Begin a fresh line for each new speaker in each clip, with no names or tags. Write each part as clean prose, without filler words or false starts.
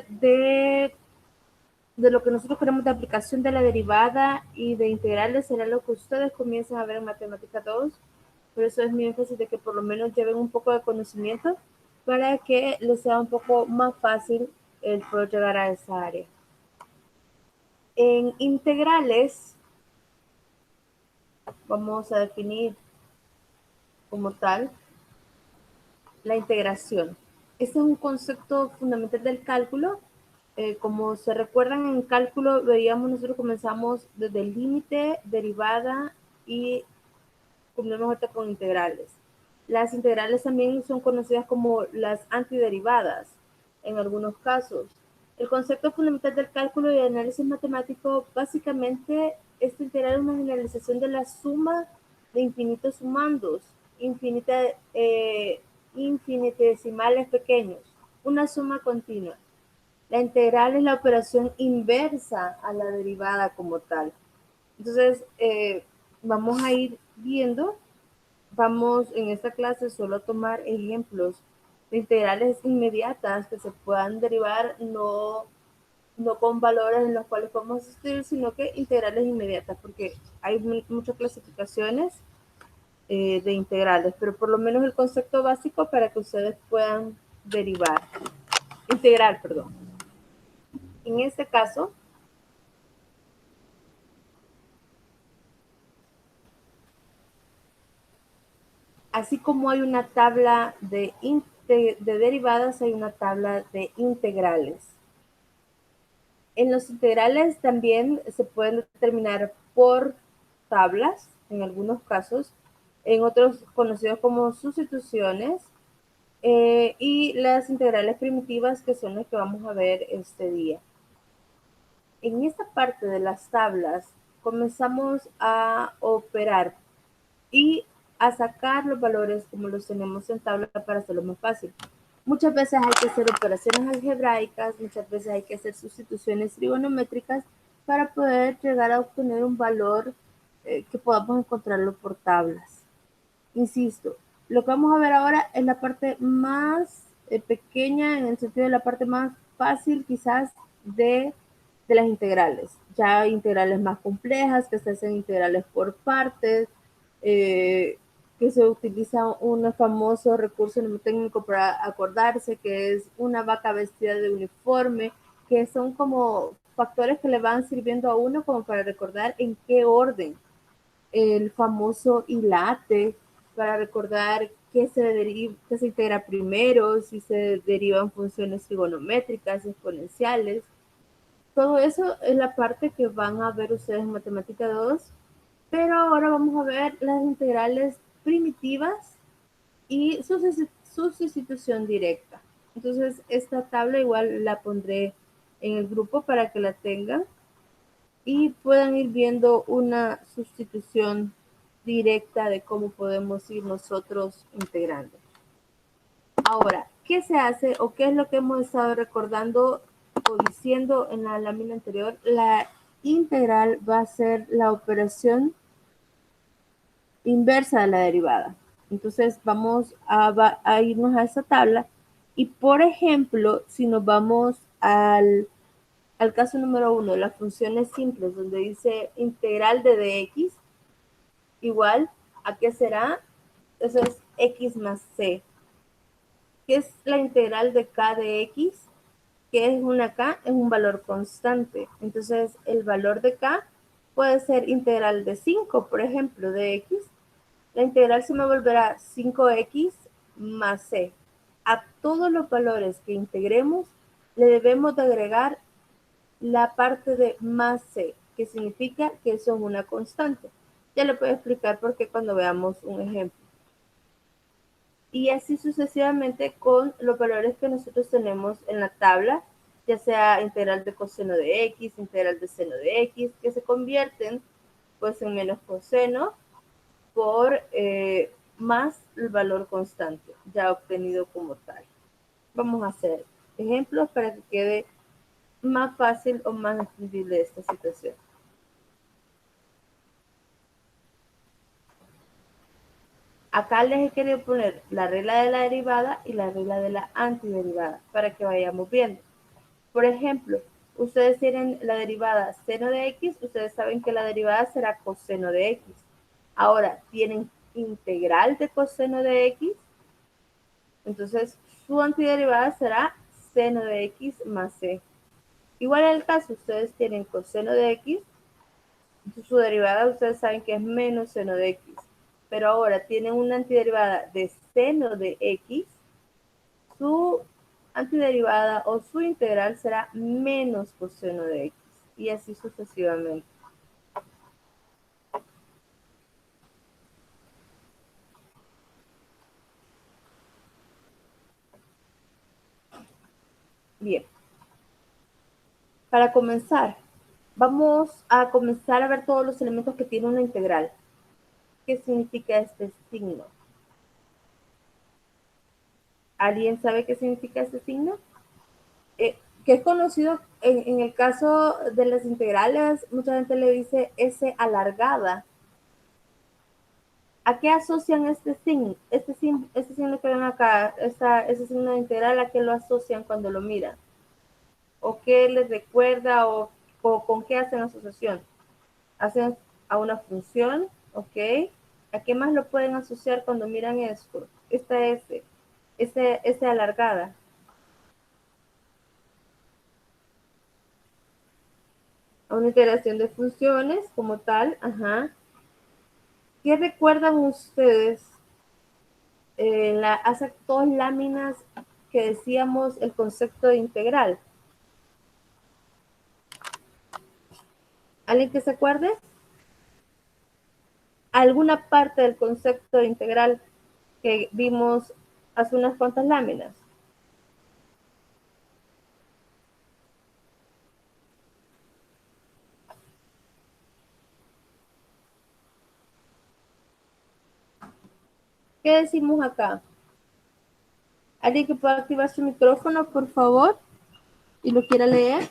de, de lo que nosotros queremos de aplicación de la derivada y de integrales será lo que ustedes comiencen a ver en matemática 2. Por eso es mi énfasis de que por lo menos lleven un poco de conocimiento para que les sea un poco más fácil el poder llegar a esa área. En integrales vamos a definir como tal la integración. Este es un concepto fundamental del cálculo. Como se recuerdan en cálculo, veíamos, nosotros comenzamos desde el límite, derivada y continuamos ahorita con integrales. Las integrales también son conocidas como las antiderivadas en algunos casos. El concepto fundamental del cálculo y análisis matemático básicamente es integrar una generalización de la suma de infinitos sumandos, infinitesimales pequeños, una suma continua. La integral es la operación inversa a la derivada como tal. Entonces, vamos a ir viendo, vamos en esta clase solo a tomar ejemplos de integrales inmediatas que se puedan derivar no con valores en los cuales podemos sustituir, sino que integrales inmediatas, porque hay muchas clasificaciones de integrales, pero por lo menos el concepto básico para que ustedes puedan derivar, integrar, perdón. En este caso, así como hay una tabla de derivadas, hay una tabla de integrales. En los integrales también se pueden determinar por tablas, en algunos casos, en otros conocidos como sustituciones, y las integrales primitivas, que son las que vamos a ver este día. En esta parte de las tablas comenzamos a operar y a sacar los valores como los tenemos en tabla para hacerlo más fácil. Muchas veces hay que hacer operaciones algebraicas, muchas veces hay que hacer sustituciones trigonométricas para poder llegar a obtener un valor que podamos encontrarlo por tablas. Insisto, lo que vamos a ver ahora es la parte más pequeña, en el sentido de la parte más fácil quizás de las integrales. Ya hay integrales más complejas, que se hacen integrales por partes, eh, que se utiliza un famoso recurso mnemotécnico para acordarse, que es una vaca vestida de uniforme, que son como factores que le van sirviendo a uno como para recordar en qué orden. El famoso hilate, para recordar qué se integra primero, si se derivan funciones trigonométricas, exponenciales. Todo eso es la parte que van a ver ustedes en Matemática 2, pero ahora vamos a ver las integrales primitivas y su sustitución directa. Entonces, esta tabla igual la pondré en el grupo para que la tengan y puedan ir viendo una sustitución directa de cómo podemos ir nosotros integrando. Ahora, ¿qué se hace o qué es lo que hemos estado recordando o diciendo en la lámina anterior? La integral va a ser la operación inversa de la derivada. Entonces vamos a irnos a esa tabla y, por ejemplo, si nos vamos al caso número 1, las funciones simples, donde dice integral de dx, igual, ¿a qué será? Eso es x más c. ¿Qué es la integral de k de x? ¿Qué es una k? Es un valor constante. Entonces, el valor de k puede ser integral de 5, por ejemplo, de x. La integral se me volverá 5x más c. A todos los valores que integremos, le debemos de agregar la parte de más c, que significa que eso es una constante. Ya le puedo explicar por qué cuando veamos un ejemplo. Y así sucesivamente con los valores que nosotros tenemos en la tabla, ya sea integral de coseno de x, integral de seno de x, que se convierten pues en menos coseno por más el valor constante ya obtenido como tal. Vamos a hacer ejemplos para que quede más fácil o más entendible esta situación. Acá les he querido poner la regla de la derivada y la regla de la antiderivada para que vayamos viendo. Por ejemplo, ustedes tienen la derivada seno de x, ustedes saben que la derivada será coseno de x. Ahora, tienen integral de coseno de x, entonces su antiderivada será seno de x más c. Igual en el caso, ustedes tienen coseno de x, su derivada ustedes saben que es menos seno de x, pero ahora tienen una antiderivada de seno de x, su antiderivada o su integral será menos coseno de x, y así sucesivamente. Bien, para comenzar, vamos a comenzar a ver todos los elementos que tiene una integral. ¿Qué significa este signo? ¿Alguien sabe qué significa este signo? Que es conocido en el caso de las integrales, mucha gente le dice S alargada. ¿A qué asocian este signo? Este signo que ven acá, ese signo de integral, ¿a qué lo asocian cuando lo miran? ¿O qué les recuerda o con qué hacen asociación? Hacen a una función, ¿ok? ¿A qué más lo pueden asociar cuando miran esto? Esta S alargada. A una integración de funciones como tal, ajá. ¿Qué recuerdan ustedes hace dos láminas que decíamos el concepto de integral? ¿Alguien que se acuerde? ¿Alguna parte del concepto de integral que vimos hace unas cuantas láminas? ¿Qué decimos acá? ¿Alguien que pueda activar su micrófono, por favor, y lo quiera leer?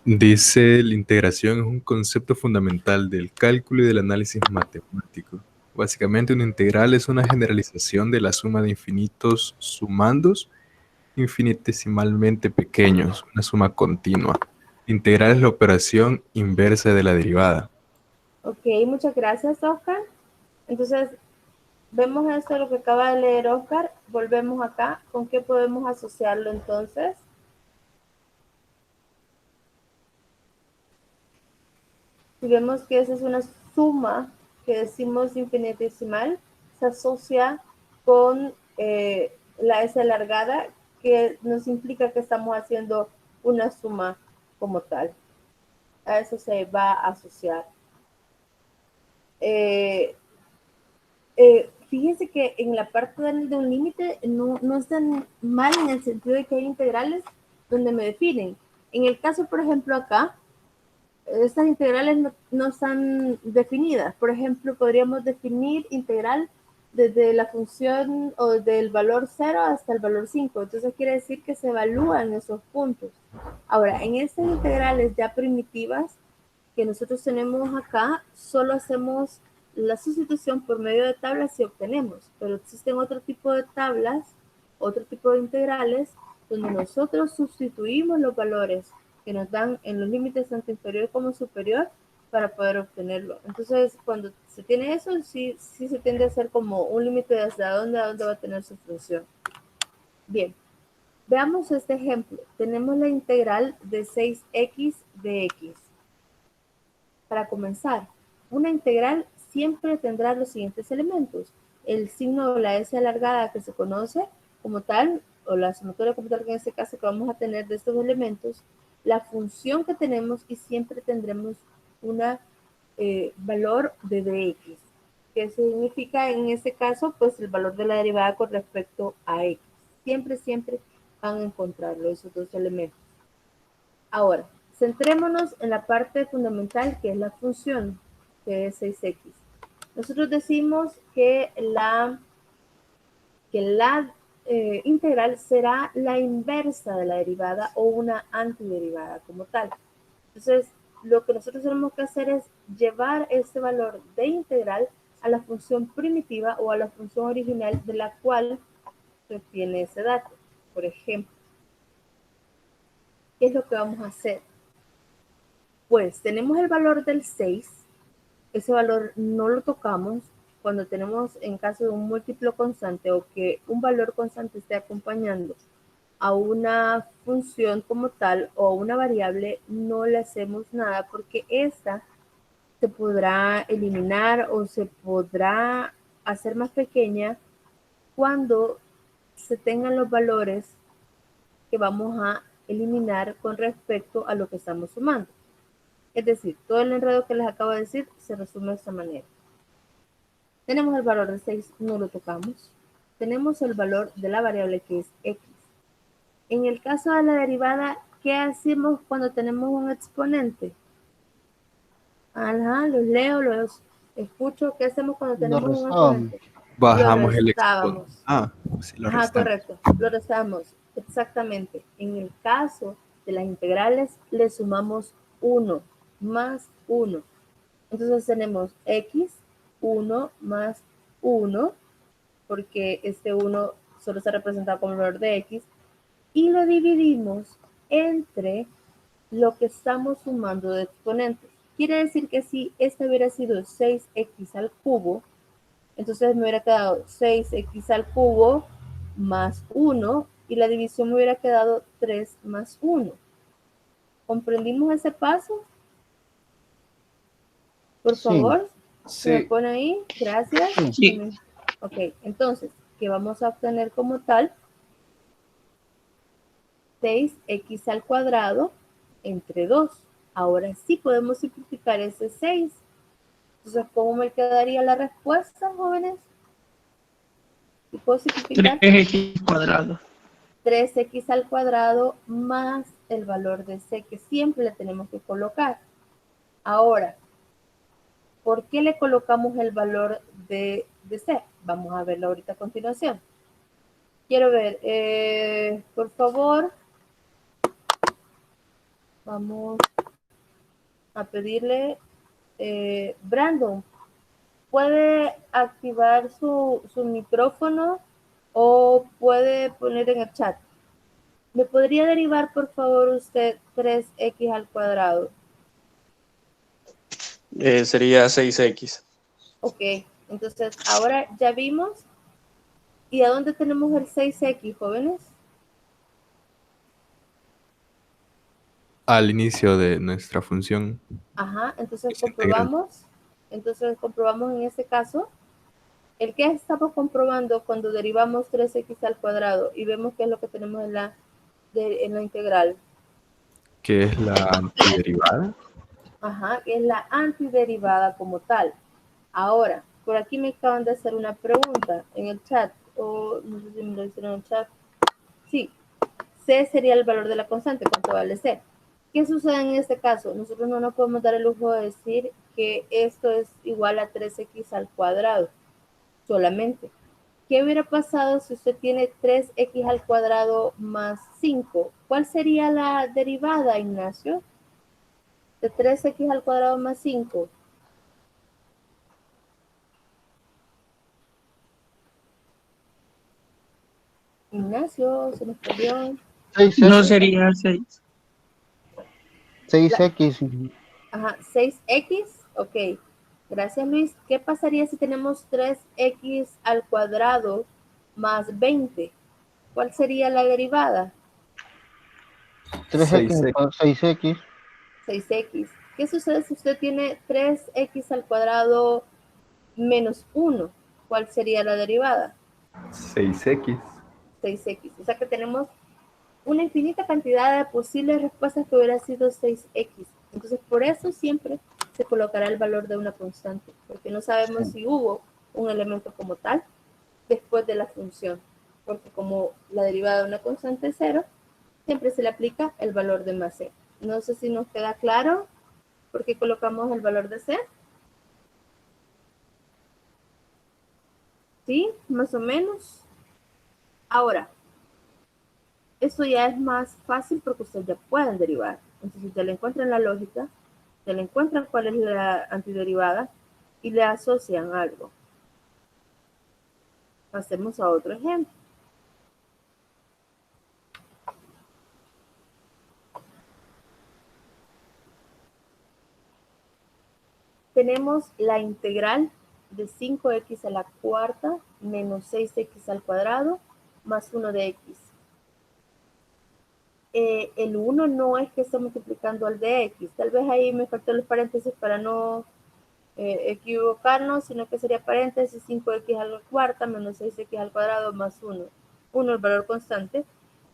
Dice, la integración es un concepto fundamental del cálculo y del análisis matemático. Básicamente, una integral es una generalización de la suma de infinitos sumandos infinitesimalmente pequeños, una suma continua. Integral es la operación inversa de la derivada.
Ok, muchas gracias, Oscar. Entonces, vemos esto, lo que acaba de leer Oscar, volvemos acá. ¿Con qué podemos asociarlo entonces? Si vemos que esa es una suma que decimos infinitesimal, se asocia con la S alargada, que nos implica que estamos haciendo una suma como tal. A eso se va a asociar. Fíjense que en la parte de un límite no es tan mal en el sentido de que hay integrales donde me definen. En el caso, por ejemplo, acá, estas integrales no están definidas. Por ejemplo, podríamos definir integral desde la función o desde el valor 0 hasta el valor 5. Entonces quiere decir que se evalúan esos puntos. Ahora, en estas integrales ya primitivas que nosotros tenemos acá, solo hacemos la sustitución por medio de tablas y obtenemos. Pero existen otro tipo de tablas, otro tipo de integrales, donde nosotros sustituimos los valores que nos dan en los límites tanto inferior como superior para poder obtenerlo. Entonces, cuando se tiene eso, sí se tiende a hacer como un límite de hasta dónde a dónde va a tener su función. Bien, veamos este ejemplo. Tenemos la integral de 6x de x. Para comenzar, una integral siempre tendrá los siguientes elementos. El signo de la S alargada que se conoce como tal, o la sumatoria como tal, que en este caso que vamos a tener de estos elementos, la función que tenemos y siempre tendremos un valor de dx, que significa en este caso pues el valor de la derivada con respecto a x. Siempre van a encontrarlo esos dos elementos. Ahora, centrémonos en la parte fundamental que es la función, que es 6x. Nosotros decimos que la integral será la inversa de la derivada o una antiderivada como tal. Entonces, lo que nosotros tenemos que hacer es llevar este valor de integral a la función primitiva o a la función original de la cual usted tiene ese dato. Por ejemplo, ¿qué es lo que vamos a hacer? Pues tenemos el valor del 6, ese valor no lo tocamos cuando tenemos en caso de un múltiplo constante o que un valor constante esté acompañando a una función como tal o a una variable, no le hacemos nada porque esta se podrá eliminar o se podrá hacer más pequeña cuando se tengan los valores que vamos a eliminar con respecto a lo que estamos sumando. Es decir, todo el enredo que les acabo de decir se resume de esta manera. Tenemos el valor de 6, no lo tocamos. Tenemos el valor de la variable que es x. En el caso de la derivada, ¿qué hacemos cuando tenemos un exponente? Ajá, los leo, los escucho. ¿Qué hacemos cuando
Lo
tenemos un
restábamos.
exponente? Lo
Bajamos el exponente.
restábamos.
Ah, sí, lo
Ajá,
restamos.
correcto. Lo restamos. Exactamente. En el caso de las integrales, le sumamos 1 más 1. Entonces tenemos x, 1 más 1, porque este 1 solo está representado como el valor de x, y lo dividimos entre lo que estamos sumando de exponentes. Quiere decir que si este hubiera sido 6x al cubo, entonces me hubiera quedado 6x al cubo más 1 y la división me hubiera quedado 3 más 1. ¿Comprendimos ese paso? Por
Sí,
favor, se me pone ahí. Gracias.
sí.
Sí.
Ok, entonces, ¿qué vamos a obtener como tal? 6x al cuadrado entre 2. Ahora sí podemos simplificar ese 6. Entonces, ¿cómo me quedaría la respuesta, jóvenes? ¿Y puedo simplificar?
3x cuadrado.
3x al cuadrado más el valor de c, que siempre le tenemos que colocar. Ahora, ¿por qué le colocamos el valor de c? Vamos a verlo ahorita a continuación. Quiero ver, por favor, vamos a pedirle, Brandon, ¿puede activar su micrófono o puede poner en el chat? ¿Me podría derivar, por favor, usted 3x al cuadrado?
Sería 6x.
Ok, entonces ahora ya vimos. ¿Y a dónde tenemos el 6x, jóvenes?
Al inicio de nuestra función.
Ajá, entonces
Es integral.
comprobamos en este caso, el que estamos comprobando cuando derivamos 3x al cuadrado y vemos qué es lo que tenemos en la integral.
Que es la antiderivada.
Ajá, que es la antiderivada como tal. Ahora, por aquí me acaban de hacer una pregunta en el chat, o no sé si me lo hicieron en el chat. Sí, C sería el valor de la constante, ¿cuánto vale C? ¿Qué sucede en este caso? Nosotros no nos podemos dar el lujo de decir que esto es igual a 3x al cuadrado solamente. ¿Qué hubiera pasado si usted tiene 3x al cuadrado más 5? ¿Cuál sería la derivada, Ignacio? De 3x al cuadrado más 5. Ignacio, se nos perdió.
6x.
No sería 6.
6x.
Ajá, 6x, ok. Gracias, Luis. ¿Qué pasaría si tenemos 3x al cuadrado más 20? ¿Cuál sería la derivada?
3x
6x.
6x.
6x. ¿Qué sucede si usted tiene 3x al cuadrado menos 1? ¿Cuál sería la derivada?
6x.
6x. O sea que tenemos una infinita cantidad de posibles respuestas que hubiera sido 6x. Entonces, por eso siempre se colocará el valor de una constante, porque no sabemos
Sí.
si hubo un elemento como tal después de la función, porque como la derivada de una constante es 0, siempre se le aplica el valor de más c. No sé si nos queda claro por qué colocamos el valor de c. ¿Sí? Más o menos. Ahora, esto ya es más fácil porque ustedes ya pueden derivar. Entonces ya le encuentran la lógica, ya le encuentran cuál es la antiderivada y le asocian algo. Pasemos a otro ejemplo. tenemos la integral de 5x a la cuarta menos 6x al cuadrado más 1 de x. El 1 no es que esté multiplicando al de x. Tal vez ahí me faltó los paréntesis para no equivocarnos, sino que sería paréntesis 5x a la cuarta menos 6x al cuadrado más 1. 1 el valor constante.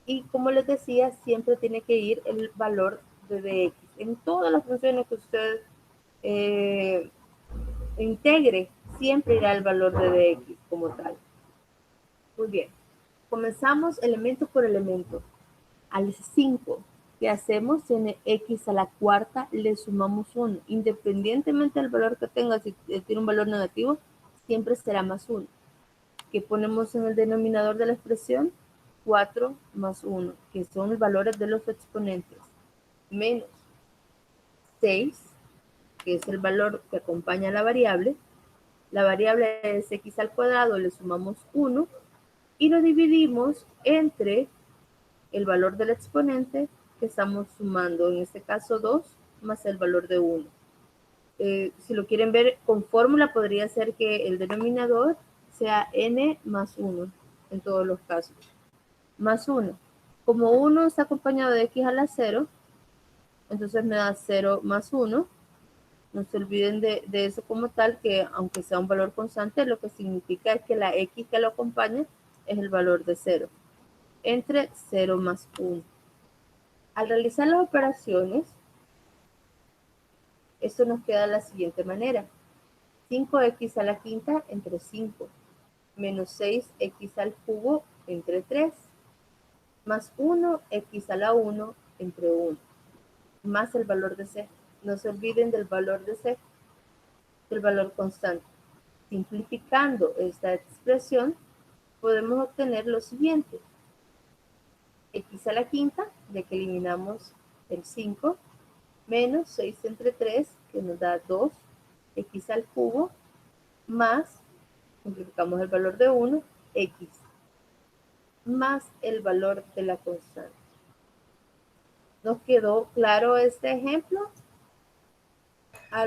Y como les decía, siempre tiene que ir el valor de dx. En todas las funciones que usted integre, siempre irá el valor de dx como tal. Muy bien. Comenzamos elemento por elemento. Al 5 que hacemos, tiene x a la cuarta, le sumamos 1. Independientemente del valor que tenga, si tiene un valor negativo, siempre será más 1. ¿Qué ponemos en el denominador de la expresión? 4 más 1, que son los valores de los exponentes, menos 6, que es el valor que acompaña a la variable. La variable es x al cuadrado, le sumamos 1 y lo dividimos entre el valor del exponente que estamos sumando, en este caso 2 más el valor de 1. Si lo quieren ver con fórmula, podría ser que el denominador sea n más 1 en todos los casos. Más 1. Como 1 está acompañado de x a la 0, entonces me da 0 más 1. No se olviden de eso como tal, que aunque sea un valor constante, lo que significa es que la x que lo acompaña es el valor de 0. Entre 0 más 1. Al realizar las operaciones, esto nos queda de la siguiente manera. 5x a la quinta entre 5, menos 6x al cubo entre 3, más 1x a la 1 entre 1, más el valor de c. No se olviden del valor de c, del valor constante. Simplificando esta expresión, podemos obtener lo siguiente. X a la quinta, ya que eliminamos el 5, menos 6 entre 3, que nos da 2, x al cubo, más, simplificamos el valor de 1, x, más el valor de la constante. ¿Nos quedó claro este ejemplo?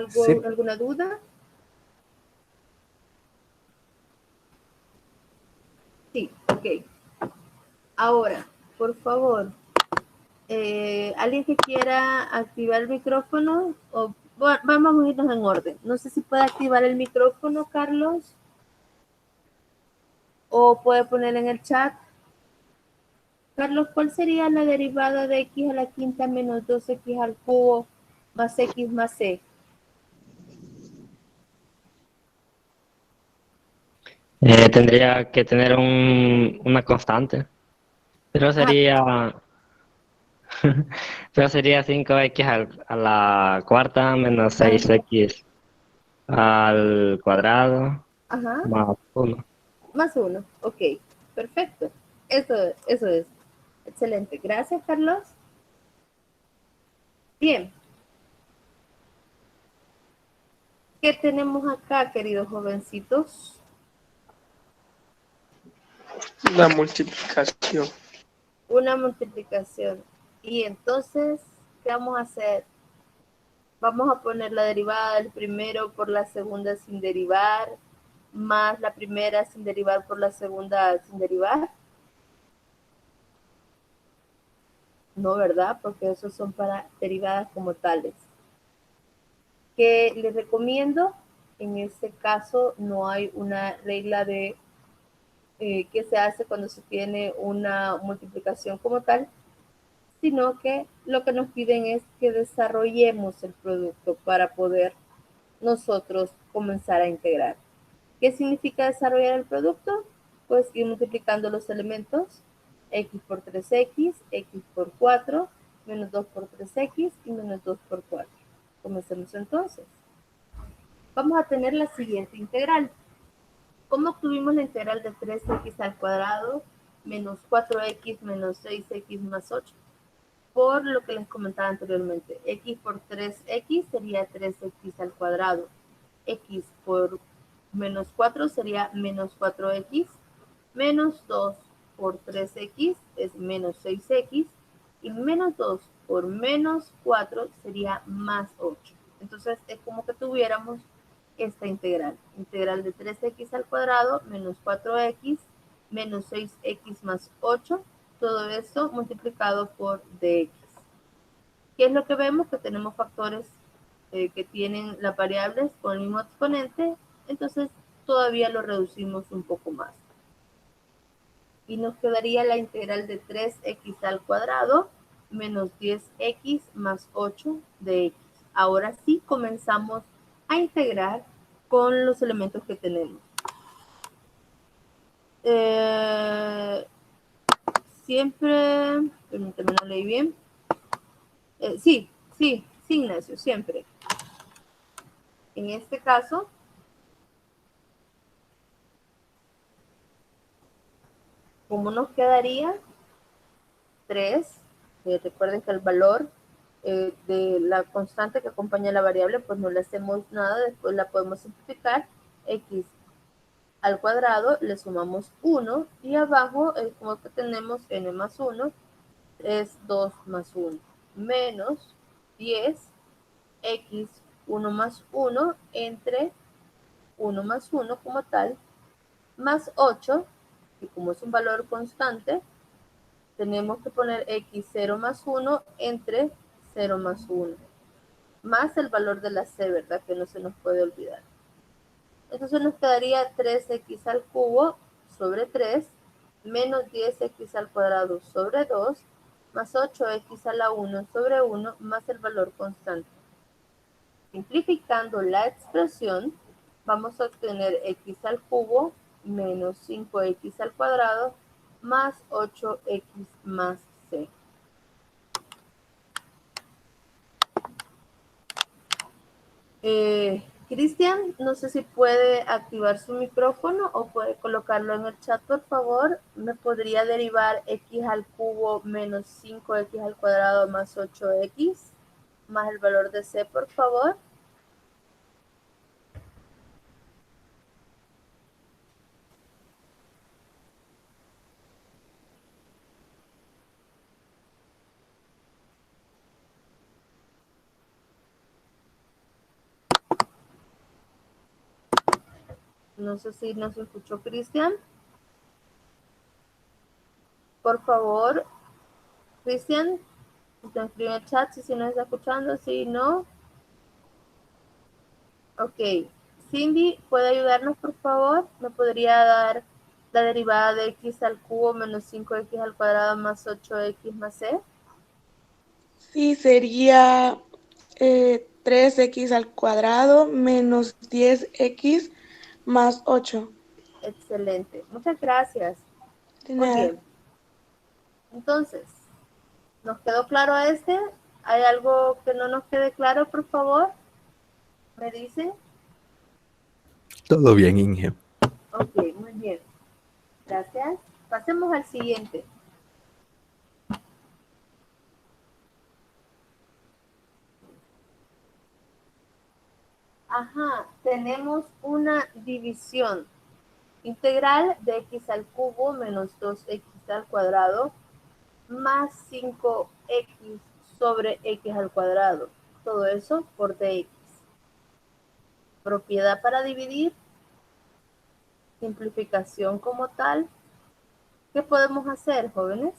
Sí.
¿Alguna duda? Sí, ok. Ahora, por favor, alguien que quiera activar el micrófono, o vamos a irnos en orden. No sé si puede activar el micrófono, Carlos, o puede poner en el chat. Carlos, ¿cuál sería la derivada de x a la quinta menos 2x al cubo más x más c?
Tendría que tener una constante, pero sería, pero sería 5x a la cuarta menos 6x al cuadrado
Ajá,
más 1.
más 1. Ok, perfecto. Eso es. Excelente. Gracias, Carlos. Bien. ¿Qué tenemos acá, queridos jovencitos?
La multiplicación.
Una multiplicación. Y entonces, ¿qué vamos a hacer? Vamos a poner la derivada del primero por la segunda sin derivar, más la primera sin derivar por la segunda sin derivar. No, ¿verdad? Porque esos son para derivadas como tales. ¿Qué les recomiendo? En este caso no hay una regla de qué se hace cuando se tiene una multiplicación como tal, sino que lo que nos piden es que desarrollemos el producto para poder nosotros comenzar a integrar. ¿Qué significa desarrollar el producto? Pues ir multiplicando los elementos, x por 3x, x por 4, menos 2 por 3x y menos 2 por 4. Comencemos entonces. Vamos a tener la siguiente integral. ¿Cómo obtuvimos la integral de 3x al cuadrado menos 4x menos 6x más 8? Por lo que les comentaba anteriormente, x por 3x sería 3x al cuadrado, x por menos 4 sería menos 4x, menos 2 por 3x es menos 6x, y menos 2 por menos 4 sería más 8. Entonces es como que tuviéramos esta integral. Integral de 3x al cuadrado menos 4x menos 6x más 8. Todo esto multiplicado por dx. ¿Qué es lo que vemos? Que tenemos factores que tienen las variables con el mismo exponente. Entonces todavía lo reducimos un poco más. Y nos quedaría la integral de 3x al cuadrado menos 10x más 8 de x. Ahora sí comenzamos a integrar con los elementos que tenemos. Siempre, permítame, no leí bien. Sí, Ignacio, siempre. En este caso, ¿cómo nos quedaría? 3. Recuerden que el valor de la constante que acompaña la variable, pues no le hacemos nada, después la podemos simplificar. X al cuadrado le sumamos 1 y abajo como que tenemos n más 1 es 2 más 1 menos 10 x 1 más 1 entre 1 más 1 como tal más 8, y como es un valor constante tenemos que poner x 0 más 1 entre 0 más 1 más el valor de la c, ¿verdad? Que no se nos puede olvidar. Entonces nos quedaría 3x al cubo sobre 3 menos 10x al cuadrado sobre 2 más 8x a la 1 sobre 1 más el valor constante. Simplificando la expresión, vamos a obtener x al cubo menos 5x al cuadrado más 8x más c. Cristian, no sé si puede activar su micrófono o puede colocarlo en el chat, por favor. ¿Me podría derivar x al cubo menos 5x al cuadrado más 8x más el valor de c, por favor? No sé si nos escuchó Cristian. Por favor, Cristian, usted escribe en el chat si nos está escuchando, si no. Ok. Cindy, ¿puede ayudarnos, por favor? ¿Me podría dar la derivada de x al cubo menos 5x al cuadrado más 8x más c?
Sí, sería 3x al cuadrado menos 10x más 8.
Excelente. Muchas gracias.
De
Muy
nada.
bien. Entonces, ¿nos quedó claro este? ¿Hay algo que no nos quede claro, por favor? ¿Me dicen?
Todo bien, Inge.
Ok, muy bien. Gracias. Pasemos al siguiente. Ajá, tenemos una división. Integral de x al cubo menos 2x al cuadrado más 5x sobre x al cuadrado. Todo eso por dx. Propiedad para dividir. Simplificación como tal. ¿Qué podemos hacer, jóvenes?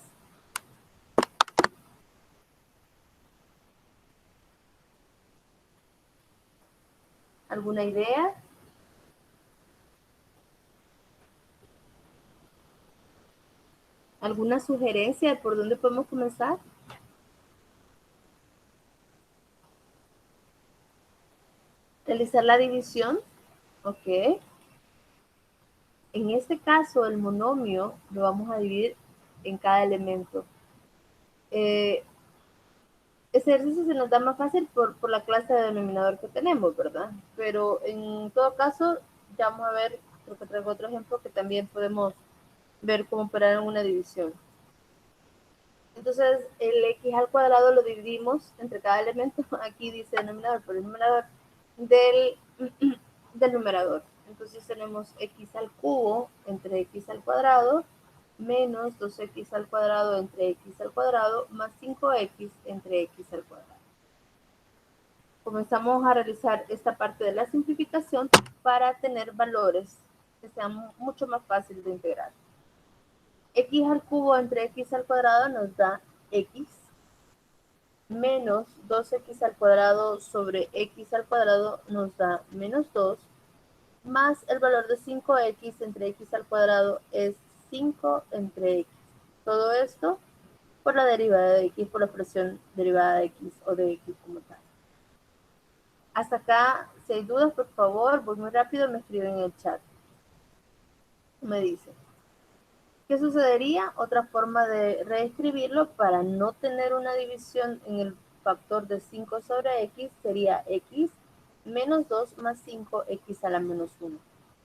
¿Alguna idea? ¿Alguna sugerencia de por dónde podemos comenzar? Realizar la división. Ok. En este caso, el monomio lo vamos a dividir en cada elemento. Este ejercicio se nos da más fácil por la clase de denominador que tenemos, ¿verdad? Pero en todo caso, ya vamos a ver, creo que traigo otro ejemplo que también podemos ver cómo operar en una división. Entonces, el x al cuadrado lo dividimos entre cada elemento. Aquí dice denominador por el numerador del numerador. Entonces tenemos x al cubo entre x al cuadrado menos 2x al cuadrado entre x al cuadrado más 5x entre x al cuadrado. comenzamos a realizar esta parte de la simplificación para tener valores que sean mucho más fáciles de integrar. X al cubo entre X al cuadrado nos da X menos 2X al cuadrado sobre X al cuadrado nos da menos 2, más el valor de 5X entre X al cuadrado es 5 entre X. Todo esto por la derivada de X, por la expresión derivada de X o de X como tal. Hasta acá, si hay dudas, por favor, voy muy rápido, me escriben en el chat. Me dice, ¿qué sucedería? Otra forma de reescribirlo para no tener una división en el factor de 5 sobre X sería X menos 2 más 5X a la menos 1.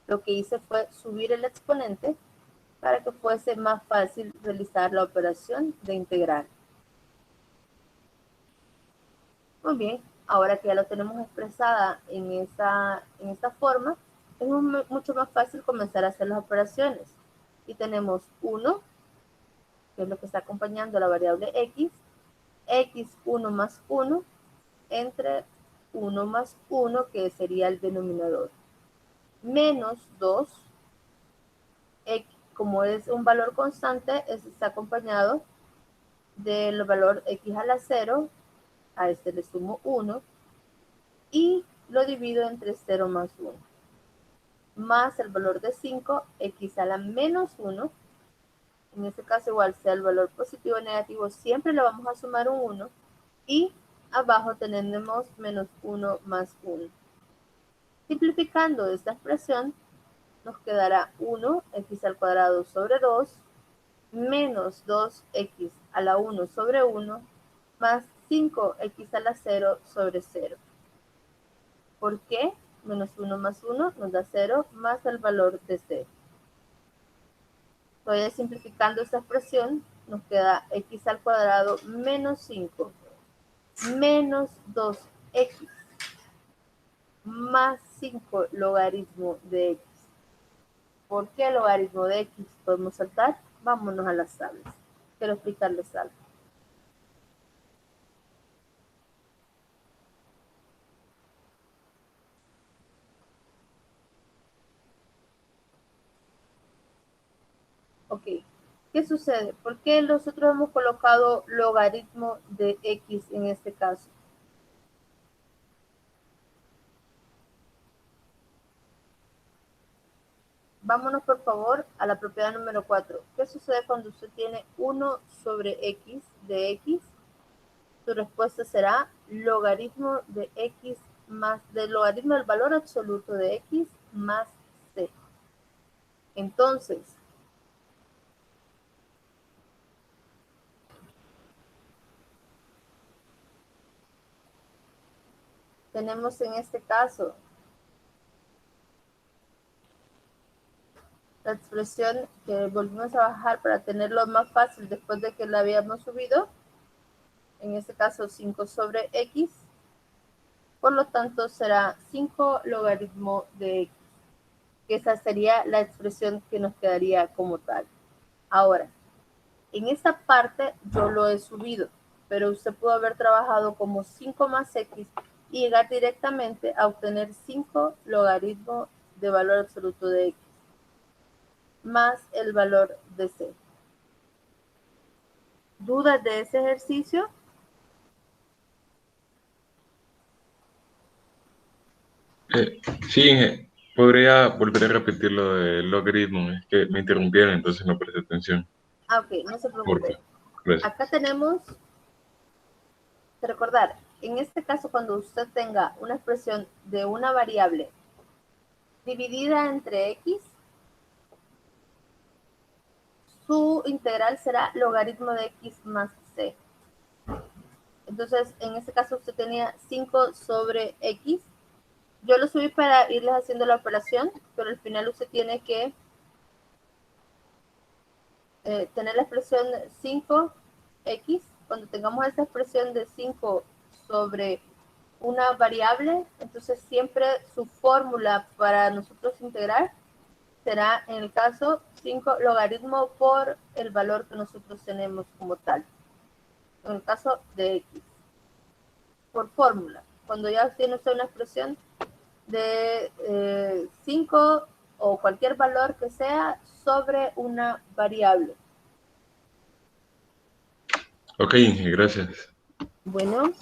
Lo que hice fue subir el exponente para que fuese más fácil realizar la operación de integrar. Muy bien, ahora que ya lo tenemos expresada en esta forma, es mucho más fácil comenzar a hacer las operaciones. Y tenemos 1, que es lo que está acompañando a la variable X, X1 más 1, entre 1 más 1, que sería el denominador, menos 2, X, como es un valor constante, está acompañado del valor X a la 0, a este le sumo 1, y lo divido entre 0 más 1, más el valor de 5, X a la menos 1, en este caso igual sea el valor positivo o negativo, siempre le vamos a sumar un 1, y abajo tenemos menos 1 más 1. Simplificando esta expresión, nos quedará 1, X al cuadrado sobre 2, menos 2X a la 1 sobre 1, más 5X a la 0 sobre 0. ¿Por qué? Menos 1 más 1 nos da 0, más el valor de 0. Todavía simplificando esta expresión, nos queda X al cuadrado menos 5, menos 2X, más 5 logaritmo de X. ¿Por qué logaritmo de X? ¿Podemos saltar? Vámonos a las tablas. Quiero explicarles algo. Ok, ¿qué sucede? ¿Por qué nosotros hemos colocado logaritmo de X en este caso? Vámonos por favor a la propiedad número 4. ¿Qué sucede cuando usted tiene 1 sobre X de X? Su respuesta será logaritmo de X más del logaritmo del valor absoluto de X más C. Entonces, tenemos en este caso la expresión que volvimos a bajar para tenerlo más fácil después de que la habíamos subido. En este caso 5 sobre X. Por lo tanto será 5 logaritmo de X. Esa sería la expresión que nos quedaría como tal. Ahora, en esta parte yo lo he subido, pero usted pudo haber trabajado como 5 más X y llegar directamente a obtener 5 logaritmo de valor absoluto de X más el valor de C. ¿Dudas de ese ejercicio?
Sí, podría volver a repetir lo del logaritmo, es que me interrumpieron, entonces no presté atención.
Ah, ok, no se preocupe.
Gracias.
Acá tenemos que recordar, en este caso cuando usted tenga una expresión de una variable dividida entre X, su integral será logaritmo de X más C. Entonces, en este caso usted tenía 5 sobre X. Yo lo subí para irles haciendo la operación, pero al final usted tiene que tener la expresión 5X. Cuando tengamos esta expresión de 5 sobre una variable, entonces siempre su fórmula para nosotros integrar será, en el caso, 5 logaritmo por el valor que nosotros tenemos como tal. En el caso de X. Por fórmula. Cuando ya tiene usted una expresión de 5 o cualquier valor que sea sobre una variable.
Ok, Inge, gracias.
Bueno,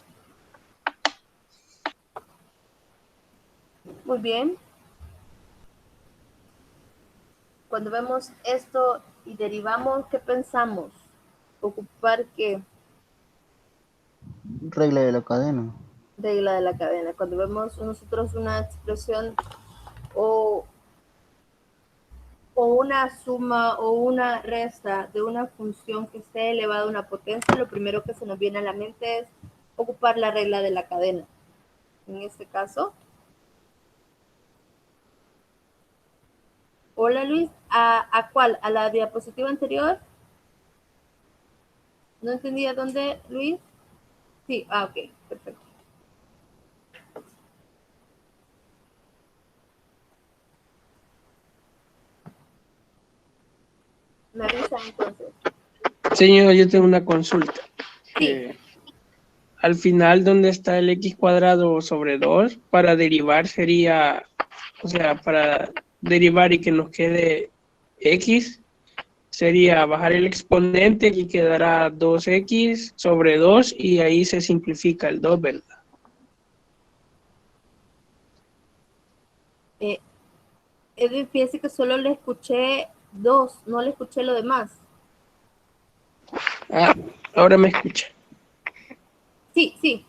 muy bien. Cuando vemos esto y derivamos, ¿qué pensamos? Ocupar qué
Regla de la cadena.
regla de la cadena. Cuando vemos nosotros una expresión o una suma o una resta de una función que esté elevada a una potencia, lo primero que se nos viene a la mente es ocupar la regla de la cadena. En este caso, hola Luis, ¿a cuál? ¿A la diapositiva anterior? ¿No entendía dónde, Luis? Sí, ok, perfecto. Me avisa entonces.
Señor, yo tengo una consulta.
Sí.
Al final, donde está el x cuadrado sobre 2, para derivar sería, o sea, para derivar y que nos quede x, sería bajar el exponente y quedará 2x sobre 2 y ahí se simplifica el 2, ¿verdad?
Edwin, fíjese que solo le escuché 2, no le escuché lo demás.
Ah, ahora me escucha.
Sí, sí.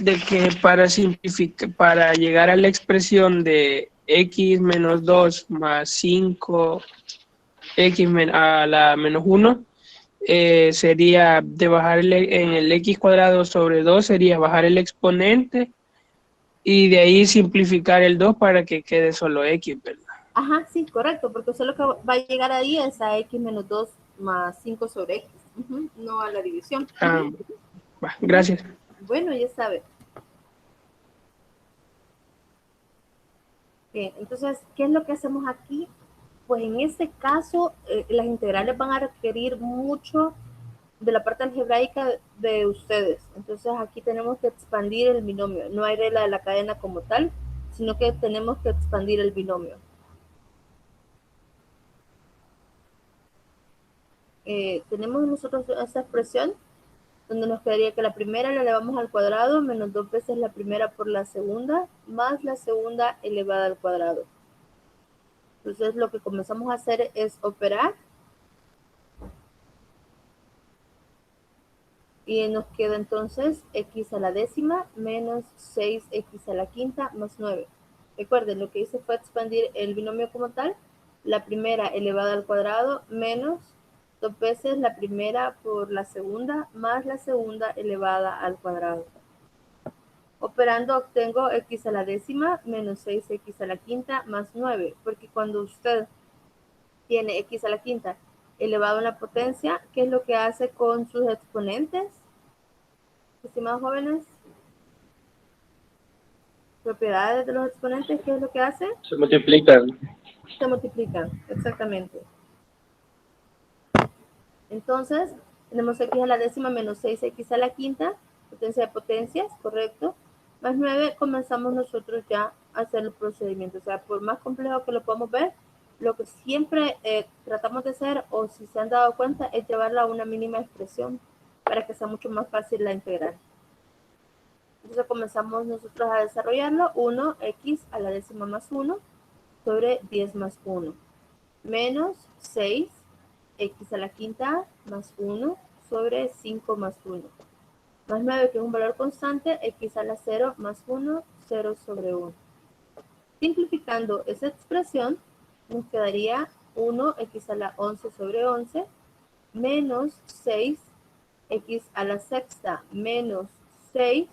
De que para simplificar, para llegar a la expresión de x menos 2 más 5 x a la menos 1, sería de bajar en el x cuadrado sobre 2, sería bajar el exponente y de ahí simplificar el 2 para que quede solo x, ¿verdad?
Ajá, sí, correcto, porque solo que va a llegar ahí es a x menos 2 más 5 sobre x, no a la división.
Gracias.
Bueno, ya sabe. Bien, entonces, ¿qué es lo que hacemos aquí? Pues en este caso, las integrales van a requerir mucho de la parte algebraica de ustedes. Entonces aquí tenemos que expandir el binomio. No hay regla de la cadena como tal, sino que tenemos que expandir el binomio. Tenemos nosotros esta expresión donde nos quedaría que la primera la elevamos al cuadrado menos 2 veces la primera por la segunda más la segunda elevada al cuadrado. Entonces lo que comenzamos a hacer es operar y nos queda entonces x a la décima menos 6x a la quinta más 9. Recuerden, lo que hice fue expandir el binomio como tal, la primera elevada al cuadrado menos 2 veces la primera por la segunda más la segunda elevada al cuadrado. Operando obtengo x a la décima menos 6x a la quinta más 9, porque cuando usted tiene x a la quinta elevado en la potencia, ¿qué es lo que hace con sus exponentes? Estimados jóvenes, propiedades de los exponentes, ¿qué es lo que hace?
Se multiplican.
Se multiplican, exactamente. Entonces, tenemos x a la décima menos 6x a la quinta, potencia de potencias, correcto, más 9, comenzamos nosotros ya a hacer el procedimiento. O sea, por más complejo que lo podamos ver, lo que siempre tratamos de hacer, o si se han dado cuenta, es llevarla a una mínima expresión para que sea mucho más fácil la integral. Entonces comenzamos nosotros a desarrollarlo. 1x a la décima más 1 sobre 10 más 1 menos 6x a la quinta más 1 sobre 5 más 1 más 9, que es un valor constante, x a la 0 más 1, 0 sobre 1. Simplificando esa expresión, nos quedaría 1x a la 11 sobre 11 menos 6x a la sexta menos 6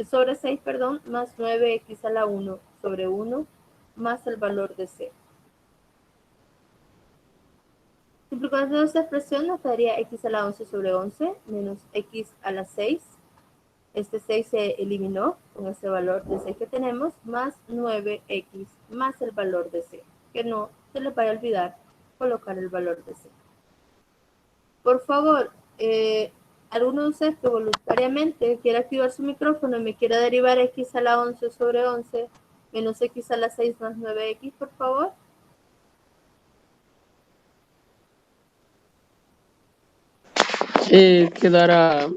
sobre 6, perdón, más 9x a la 1 sobre 1 más el valor de c. Simplificando esta expresión nos daría x a la 11 sobre 11 menos x a la 6. Este 6 se eliminó con ese valor de c que tenemos, más 9x más el valor de c. Que no se les vaya a olvidar colocar el valor de c. Por favor, alguno de ustedes que voluntariamente quiera activar su micrófono y me quiera derivar x a la 11 sobre 11 menos x a la 6 más 9x, por favor?
Quedará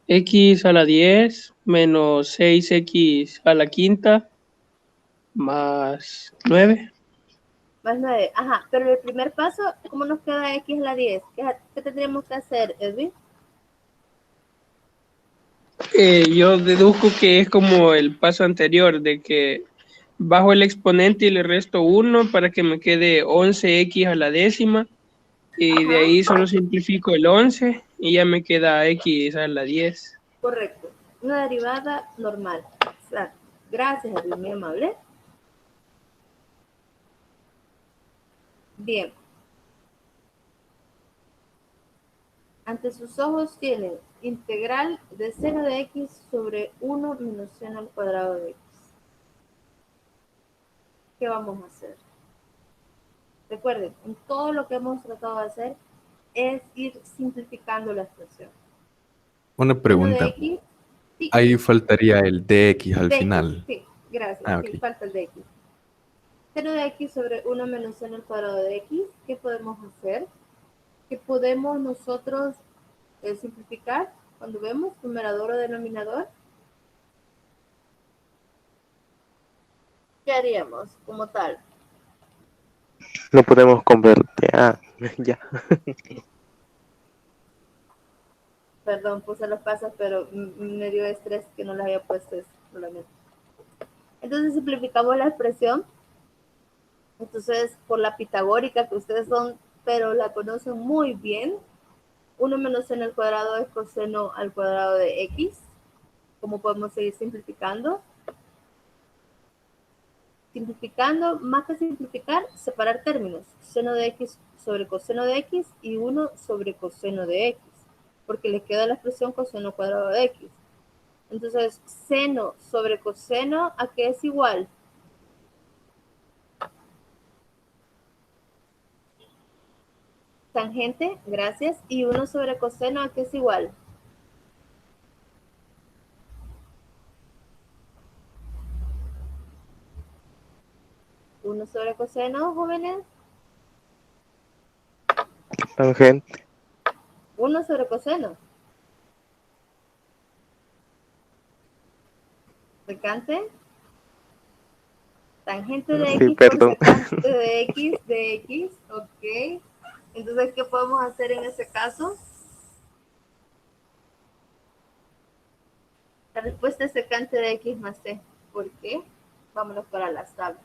x a la 10 menos 6x a la quinta más 9.
Más 9. Ajá, pero el primer paso, ¿cómo nos queda x a la 10? ¿Qué tendríamos que hacer, Edwin?
Yo deduzco que es como el paso anterior, de que bajo el exponente y le resto 1 para que me quede 11x a la décima, y de ahí solo simplifico el 11 y ya me queda x a la 10.
Correcto, una derivada normal. Exacto. Gracias, Edwin, muy amable. Bien. Ante sus ojos tienen integral de seno de x sobre 1 menos seno al cuadrado de x. ¿Qué vamos a hacer? Recuerden, en todo lo que hemos tratado de hacer es ir simplificando la expresión.
Una
Seno de
pregunta.
x, sí,
Ahí faltaría el dx al
dx,
final.
sí, gracias,
Ah,
sí,
ok.
falta el dx. Seno de x sobre 1 menos seno al cuadrado de x, ¿qué podemos hacer? ¿Qué podemos nosotros simplificar cuando vemos numerador o denominador? ¿Qué haríamos como tal?
Lo podemos convertir. Ah, ya.
Perdón, puse los pasos, pero me dio estrés que no les había puesto eso, solamente. Entonces simplificamos la expresión. Entonces, por la pitagórica que ustedes son, pero la conocen muy bien, 1 menos seno al cuadrado es coseno al cuadrado de x. ¿Cómo podemos seguir simplificando? Simplificando, más que simplificar, separar términos. Seno de x sobre coseno de x y 1 sobre coseno de x, porque le queda la expresión coseno cuadrado de x. Entonces, seno sobre coseno, ¿a qué es igual? Tangente, gracias. Y 1 sobre coseno, ¿a qué es igual? ¿1 sobre coseno, jóvenes?
Tangente.
1 sobre coseno. Secante. Tangente de
Sí,
x por
perdón.
secante de x, ok. Entonces, ¿qué podemos hacer en ese caso? La respuesta es secante de x más c. ¿Por qué? Vámonos para las tablas.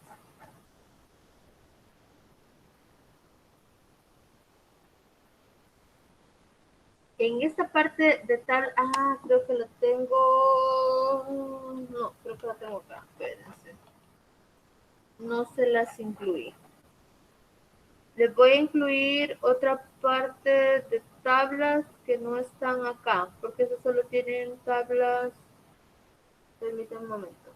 En esta parte de tal, creo que lo tengo, no, creo que lo tengo acá, espérense. No se las incluí. Les voy a incluir otra parte de tablas que no están acá, porque eso solo tienen tablas, permítanme un momento.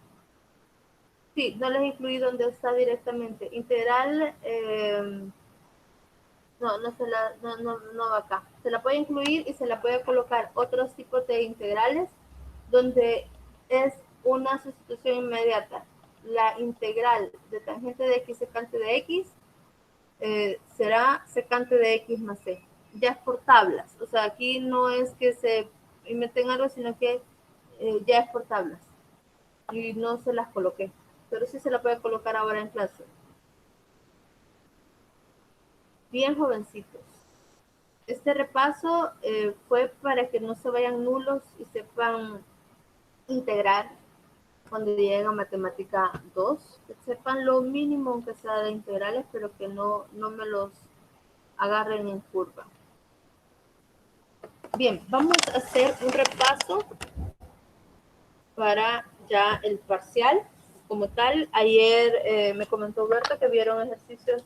Sí, no les incluí donde está directamente. Integral, no va acá. Se la puede incluir y se la puede colocar otros tipos de integrales donde es una sustitución inmediata. La integral de tangente de x secante de x será secante de x más c. Ya es por tablas. O sea, aquí no es que se inventen algo, sino que ya es por tablas. Y no se las coloqué. Pero sí se la puede colocar ahora en clase. Bien, jovencitos. Este repaso fue para que no se vayan nulos y sepan integrar cuando lleguen a matemática 2, que sepan lo mínimo aunque sea de integrales, pero que no me los agarren en curva. Bien, vamos a hacer un repaso para ya el parcial como tal. Ayer me comentó Berta que vieron ejercicios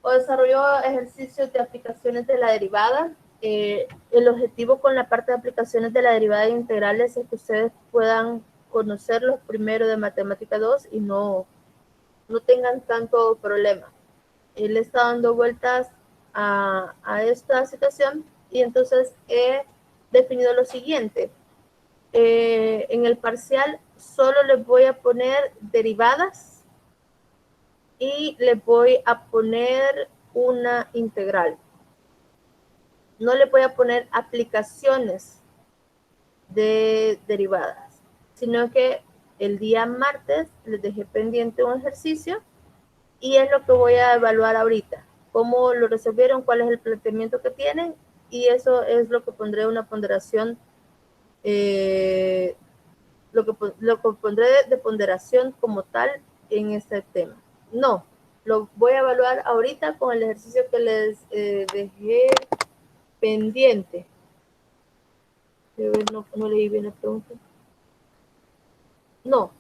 o desarrolló ejercicios de aplicaciones de la derivada. El objetivo con la parte de aplicaciones de la derivada de integrales es que ustedes puedan conocerlos primero de matemática 2 y no tengan tanto problema. Él está dando vueltas a esta situación y entonces he definido lo siguiente. En el parcial solo les voy a poner derivadas y les voy a poner una integral. No le voy a poner aplicaciones de derivadas, sino que el día martes les dejé pendiente un ejercicio y es lo que voy a evaluar ahorita. Cómo lo resolvieron, cuál es el planteamiento que tienen, y eso es lo que pondré una ponderación, lo que pondré de ponderación como tal en este tema. No, lo voy a evaluar ahorita con el ejercicio que les dejé pendiente. No leí bien la pregunta. No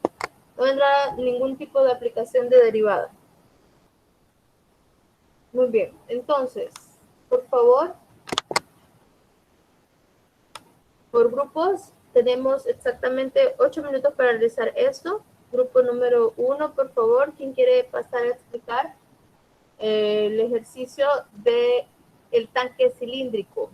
vendrá ningún tipo de aplicación de derivada. Muy bien, entonces, por favor, por grupos, tenemos exactamente 8 minutos para realizar esto. Grupo número 1, por favor, ¿quién quiere pasar a explicar el ejercicio del tanque cilíndrico?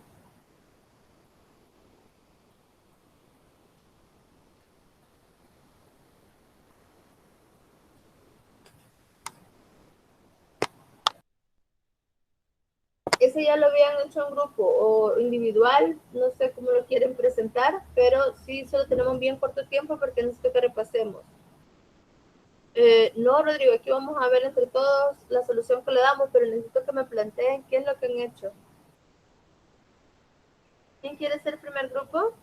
Ese ya lo habían hecho en grupo o individual, no sé cómo lo quieren presentar, pero sí solo tenemos bien corto tiempo porque necesito que repasemos. No, Rodrigo, aquí vamos a ver entre todos la solución que le damos, pero necesito que me planteen qué es lo que han hecho. ¿Quién quiere ser el primer grupo?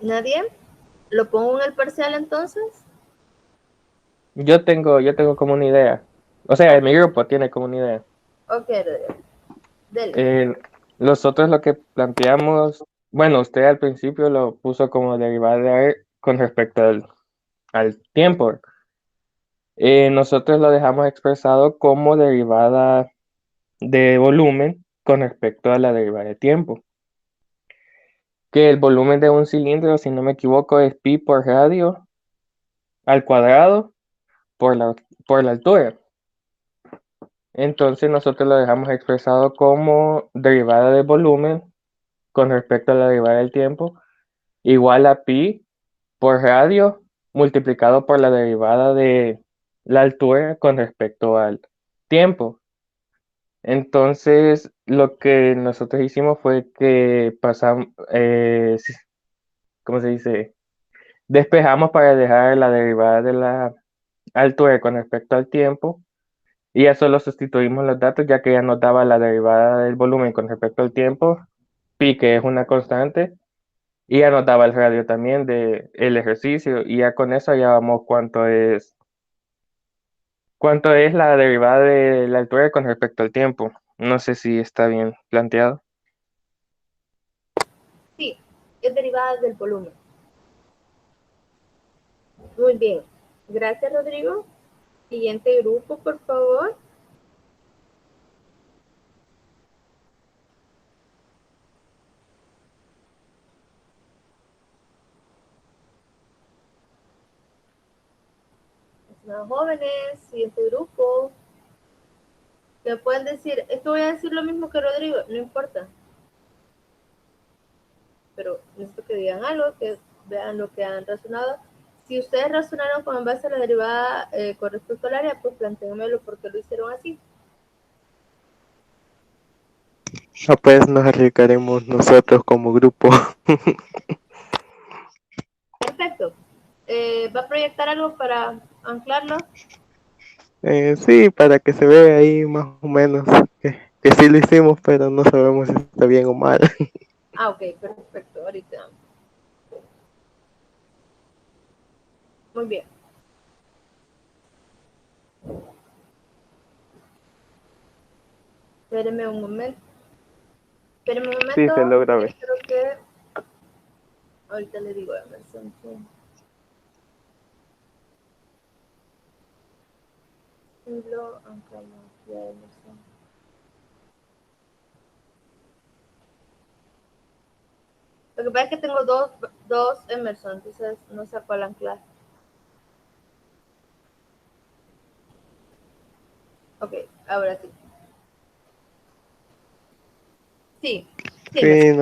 ¿Nadie? ¿Lo pongo en el parcial entonces?
Yo tengo como una idea. O sea, mi grupo tiene como una idea.
Ok, Rodrigo. Dele.
Nosotros lo que planteamos, bueno, usted al principio lo puso como derivada con respecto al tiempo. Nosotros lo dejamos expresado como derivada de volumen con respecto a la derivada de tiempo. Que el volumen de un cilindro, si no me equivoco, es pi por radio al cuadrado por la altura. Entonces nosotros lo dejamos expresado como derivada de volumen con respecto a la derivada del tiempo igual a pi por radio multiplicado por la derivada de la altura con respecto al tiempo. Entonces lo que nosotros hicimos fue que pasamos, ¿cómo se dice? Despejamos para dejar la derivada de la altura con respecto al tiempo. Y ya solo sustituimos los datos ya que ya nos daba la derivada del volumen con respecto al tiempo, pi que es una constante, y ya nos daba el radio también del ejercicio, y ya con eso ya vamos cuánto es la derivada de la altura con respecto al tiempo. No sé si está bien planteado.
Sí, es derivada del volumen. Muy bien. Gracias, Rodrigo. Siguiente grupo, por favor. Estimados jóvenes, siguiente grupo. ¿Me pueden decir? Esto voy a decir lo mismo que Rodrigo, no importa. Pero necesito que digan algo, que vean lo que han razonado. Si ustedes razonaron con base a la derivada con respecto al área, pues plantéenmelo porque lo hicieron así.
Pues nos arriesgaremos nosotros como grupo.
Perfecto. ¿Va a proyectar algo para anclarlo?
Sí, para que se vea ahí más o menos que sí lo hicimos, pero no sabemos si está bien o mal.
Ah, ok, perfecto. Ahorita. Muy bien. Espérenme un momento. Espérenme un momento.
Sí, se logra ver.
Creo que ahorita le digo a Emerson. Lo anclamos ya Emerson. Lo que pasa es que tengo dos Emerson, entonces no sé cuál anclar. Ok, ahora sí. Sí, sí,
Sí,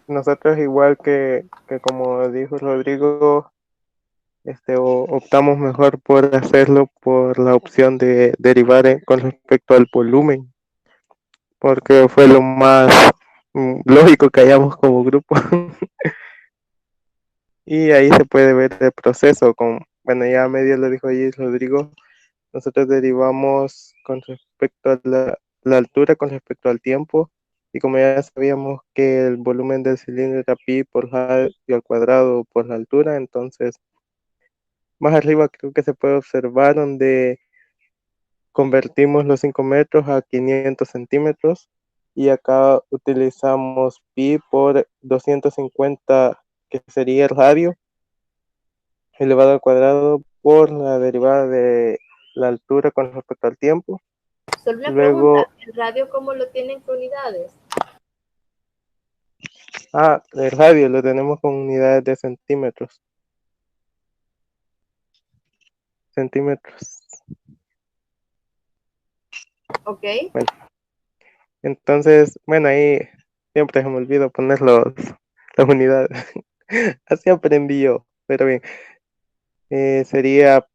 nosotros igual que como dijo Rodrigo, optamos mejor por hacerlo por la opción de derivar con respecto al volumen, porque fue lo más lógico que hayamos como grupo. Y ahí se puede ver el proceso, bueno, ya a medio lo dijo ahí Rodrigo, nosotros derivamos con respecto a la altura, con respecto al tiempo, y como ya sabíamos que el volumen del cilindro era pi por radio al cuadrado por la altura, entonces más arriba creo que se puede observar donde convertimos los 5 metros a 500 centímetros, y acá utilizamos pi por 250, que sería el radio, elevado al cuadrado por la derivada de la altura con respecto al tiempo.
solo una pregunta,
Luego,
¿el radio cómo lo tienen con unidades?
el radio lo tenemos con unidades de centímetros. Centímetros.
Ok,
Bueno, entonces, bueno, ahí siempre se me olvida poner las unidades. Así aprendí yo, pero bien. Sería,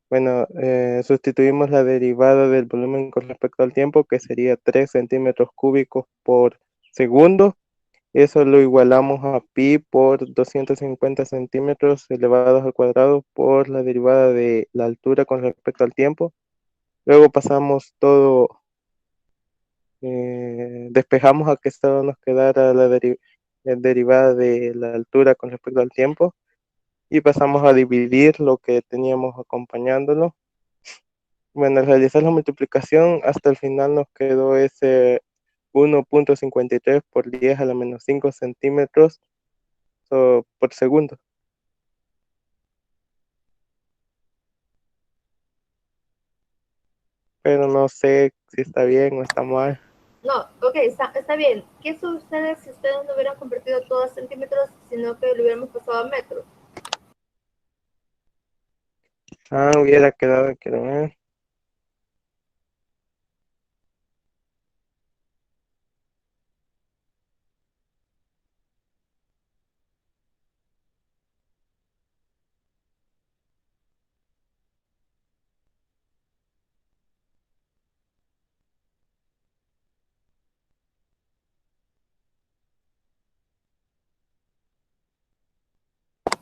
bueno, sustituimos la derivada del volumen con respecto al tiempo, que sería 3 centímetros cúbicos por segundo. Eso lo igualamos a pi por 250 centímetros elevados al cuadrado por la derivada de la altura con respecto al tiempo. Luego pasamos todo, despejamos a que solo nos quedara la derivada de la altura con respecto al tiempo, y pasamos a dividir lo que teníamos acompañándolo. Bueno, al realizar la multiplicación, hasta el final nos quedó ese 1,53 por 10 a la menos 5 centímetros por segundo. Pero no sé si está bien o está mal.
no, ok, está bien. ¿Qué sucede si ustedes no hubieran convertido todo a centímetros, sino que lo hubiéramos pasado a metros?
Hubiera quedado, quiero ver.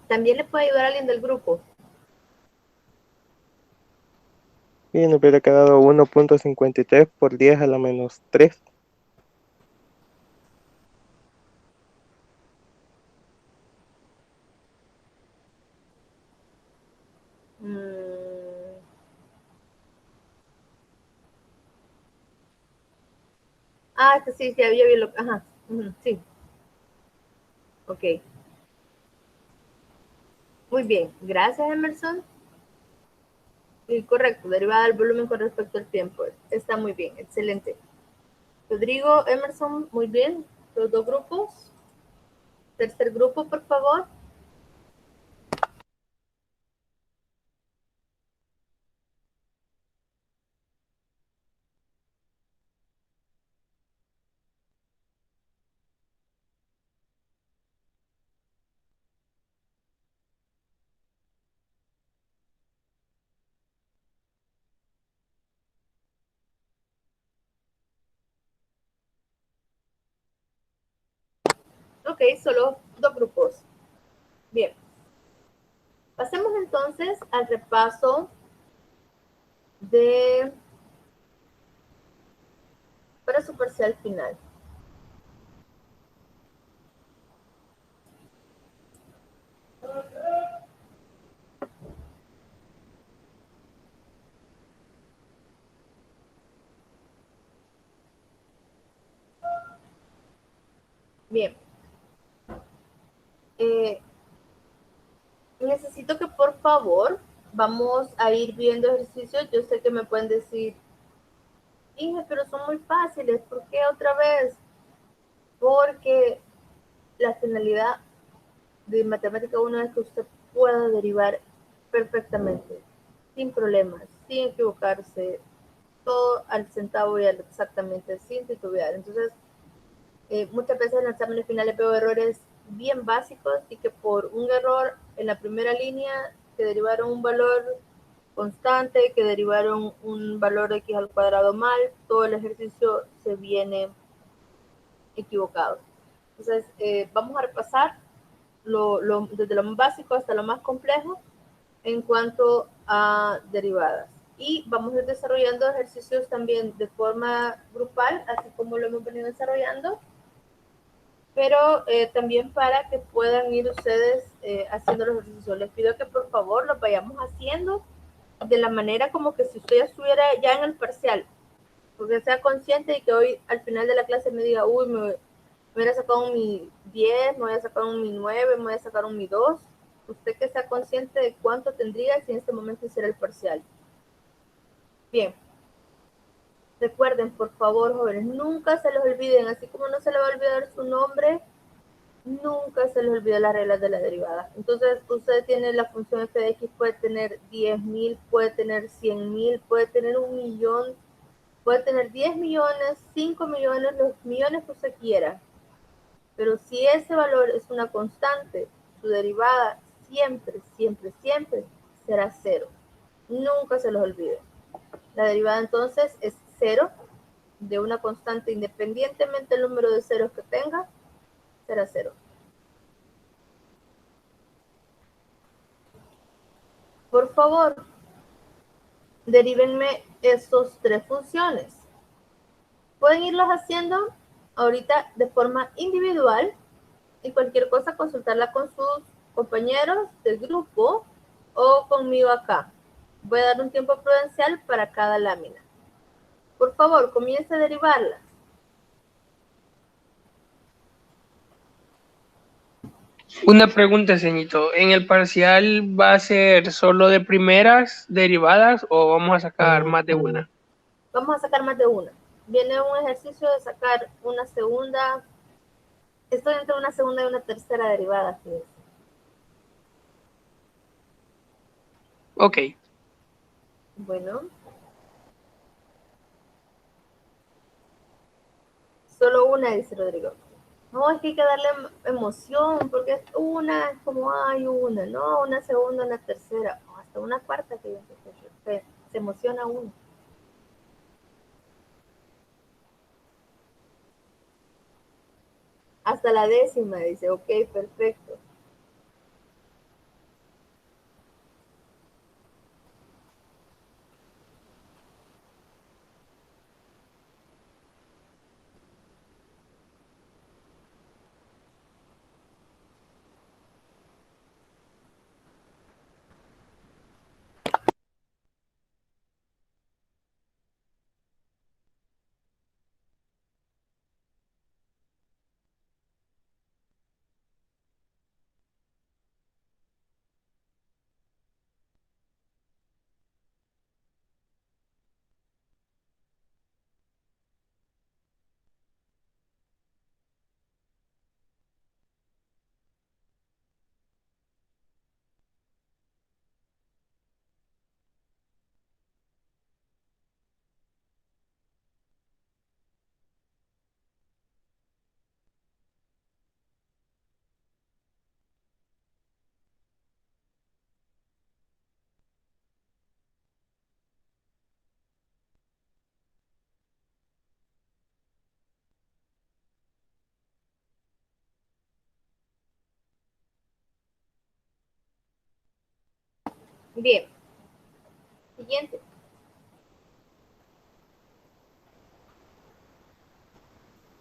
También le puede ayudar a alguien del grupo.
Y nos hubiera quedado 1,53 por 10 a la menos 3.
Mm. Que sí, sí, había bien lo. Ajá, sí. Ok. Muy bien. Gracias, Emerson. Y correcto, derivada del volumen con respecto al tiempo. Está muy bien, excelente. Rodrigo, Emerson, muy bien. Los dos grupos. Tercer grupo, por favor. Ok, solo dos grupos. Bien. Pasemos entonces al repaso para su parcial final. Bien. Necesito que por favor vamos a ir viendo ejercicios. Yo sé que me pueden decir, dije, pero son muy fáciles, ¿por qué otra vez? Porque la finalidad de matemática 1 es que usted pueda derivar perfectamente, sin problemas, sin equivocarse, todo al centavo y exactamente sin titubear. Entonces, muchas veces en los exámenes finales veo errores bien básicos y que por un error en la primera línea que derivaron un valor constante, que derivaron un valor x al cuadrado mal, todo el ejercicio se viene equivocado. Entonces, vamos a repasar desde lo más básico hasta lo más complejo en cuanto a derivadas. Y vamos a ir desarrollando ejercicios también de forma grupal, así como lo hemos venido desarrollando, pero también para que puedan ir ustedes haciendo los ejercicios. Les pido que por favor los vayamos haciendo de la manera como que si usted ya estuviera ya en el parcial, porque sea consciente y que hoy al final de la clase me diga, uy, me hubiera sacado un mi 10, me voy a sacar un mi 9, me voy a sacar un mi 2. Usted que sea consciente de cuánto tendría si en este momento hiciera el parcial. Bien. Recuerden, por favor, jóvenes, nunca se les olviden, así como no se les va a olvidar su nombre, nunca se les olvide las reglas de la derivada. Entonces, usted tiene la función f de x, puede tener 10.000, puede tener 100.000, puede tener 1.000.000, puede tener 10 millones, 5 millones, los millones que usted quiera. Pero si ese valor es una constante, su derivada siempre, siempre, siempre será cero. Nunca se los olvide. La derivada entonces es cero de una constante, independientemente del número de ceros que tenga, será cero. Por favor, derívenme estos tres funciones. Pueden irlos haciendo ahorita de forma individual y cualquier cosa consultarla con sus compañeros del grupo o conmigo acá. Voy a dar un tiempo prudencial para cada lámina. Por favor, comience a derivarlas.
Una pregunta, señorito. ¿En el parcial va a ser solo de primeras derivadas o vamos a sacar más de una?
Vamos a sacar más de una. Viene un ejercicio de sacar una segunda. Estoy entre una segunda y una tercera derivada. Fíjense.
Ok.
Bueno. Solo una, dice Rodrigo. No, es que hay que darle emoción, porque es una, es como hay una, no, una segunda, una tercera, hasta una cuarta que se emociona uno. Hasta la décima, dice, ok, perfecto. Bien. Siguiente.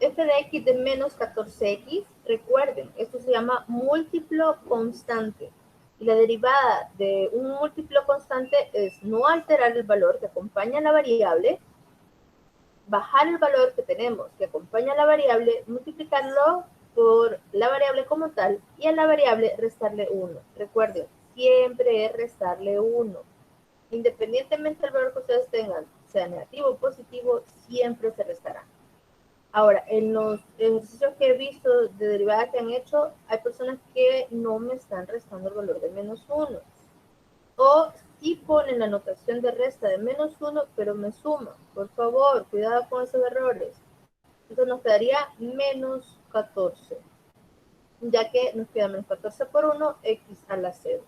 F de x de menos 14x, recuerden, esto se llama múltiplo constante. Y la derivada de un múltiplo constante es no alterar el valor que acompaña a la variable, bajar el valor que tenemos que acompaña a la variable, multiplicarlo por la variable como tal y a la variable restarle 1. Recuerden, siempre es restarle 1. Independientemente del valor que ustedes tengan, sea negativo o positivo, siempre se restará. Ahora, en los ejercicios que he visto de derivada que han hecho, hay personas que no me están restando el valor de menos 1. O y ponen la notación de resta de -1, pero me suma. Por favor, cuidado con esos errores. Entonces nos quedaría -14, ya que nos queda -14 por 1, x a la 0.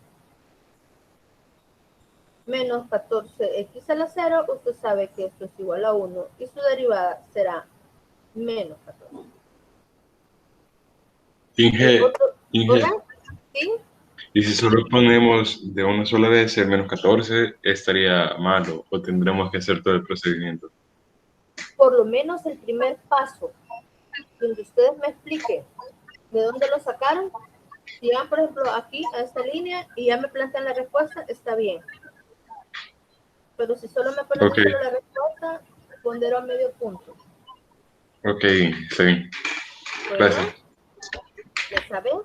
-14x a la 0, usted sabe que esto es igual a 1 y su derivada será -14.
Inge,
¿Hola? ¿Sí?
y si solo ponemos de una sola vez el -14, estaría malo o tendremos que hacer todo el procedimiento.
Por lo menos el primer paso, donde ustedes me expliquen de dónde lo sacaron. Si van, por ejemplo, aquí a esta línea y ya me plantean la respuesta, está bien. Pero si solo me ponen
Ok,
solo la respuesta, pondero a medio punto.
ok, está bien.
Bueno,
Gracias.
¿ya saben?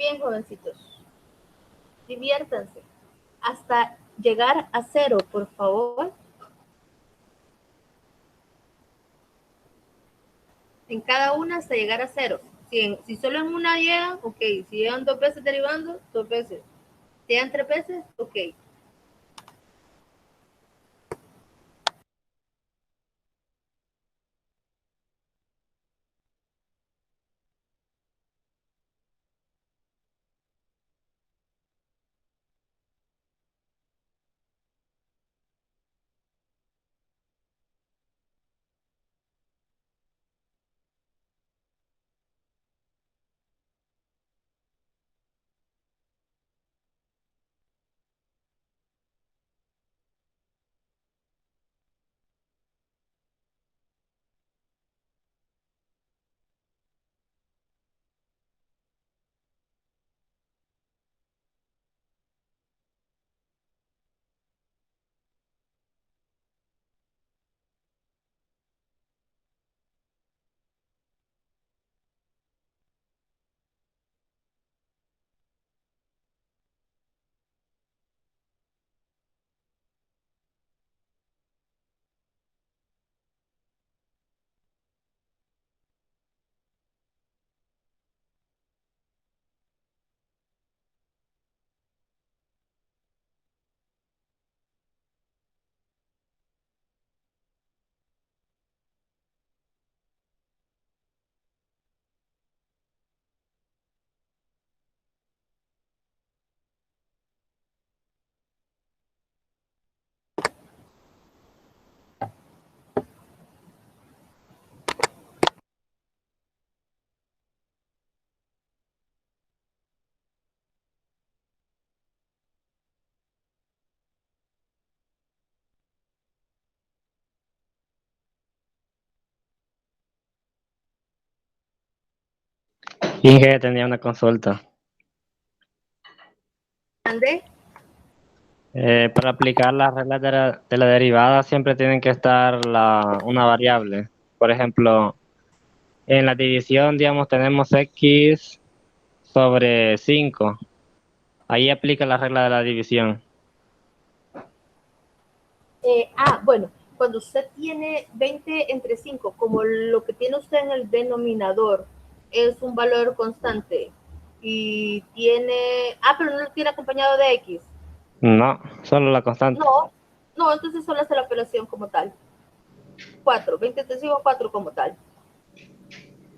Bien, jovencitos. Diviértanse. Hasta llegar a 0, por favor. En cada una hasta llegar a 0. Si solo en una llegan, ok. Si llegan 2 veces derivando, 2 veces. Si llegan 3 veces, ok.
Inge tenía una consulta.
¿Ande?
Para aplicar las reglas de la derivada siempre tienen que estar una variable. Por ejemplo, en la división, digamos, tenemos x sobre 5. Ahí aplica la regla de la división.
Bueno, cuando usted tiene 20 entre 5, como lo que tiene usted en el denominador es un valor constante y tiene, pero no lo tiene acompañado de x.
No, solo la constante.
No, entonces solo hace la operación como tal. 4, 20 entre 5, 4 como tal.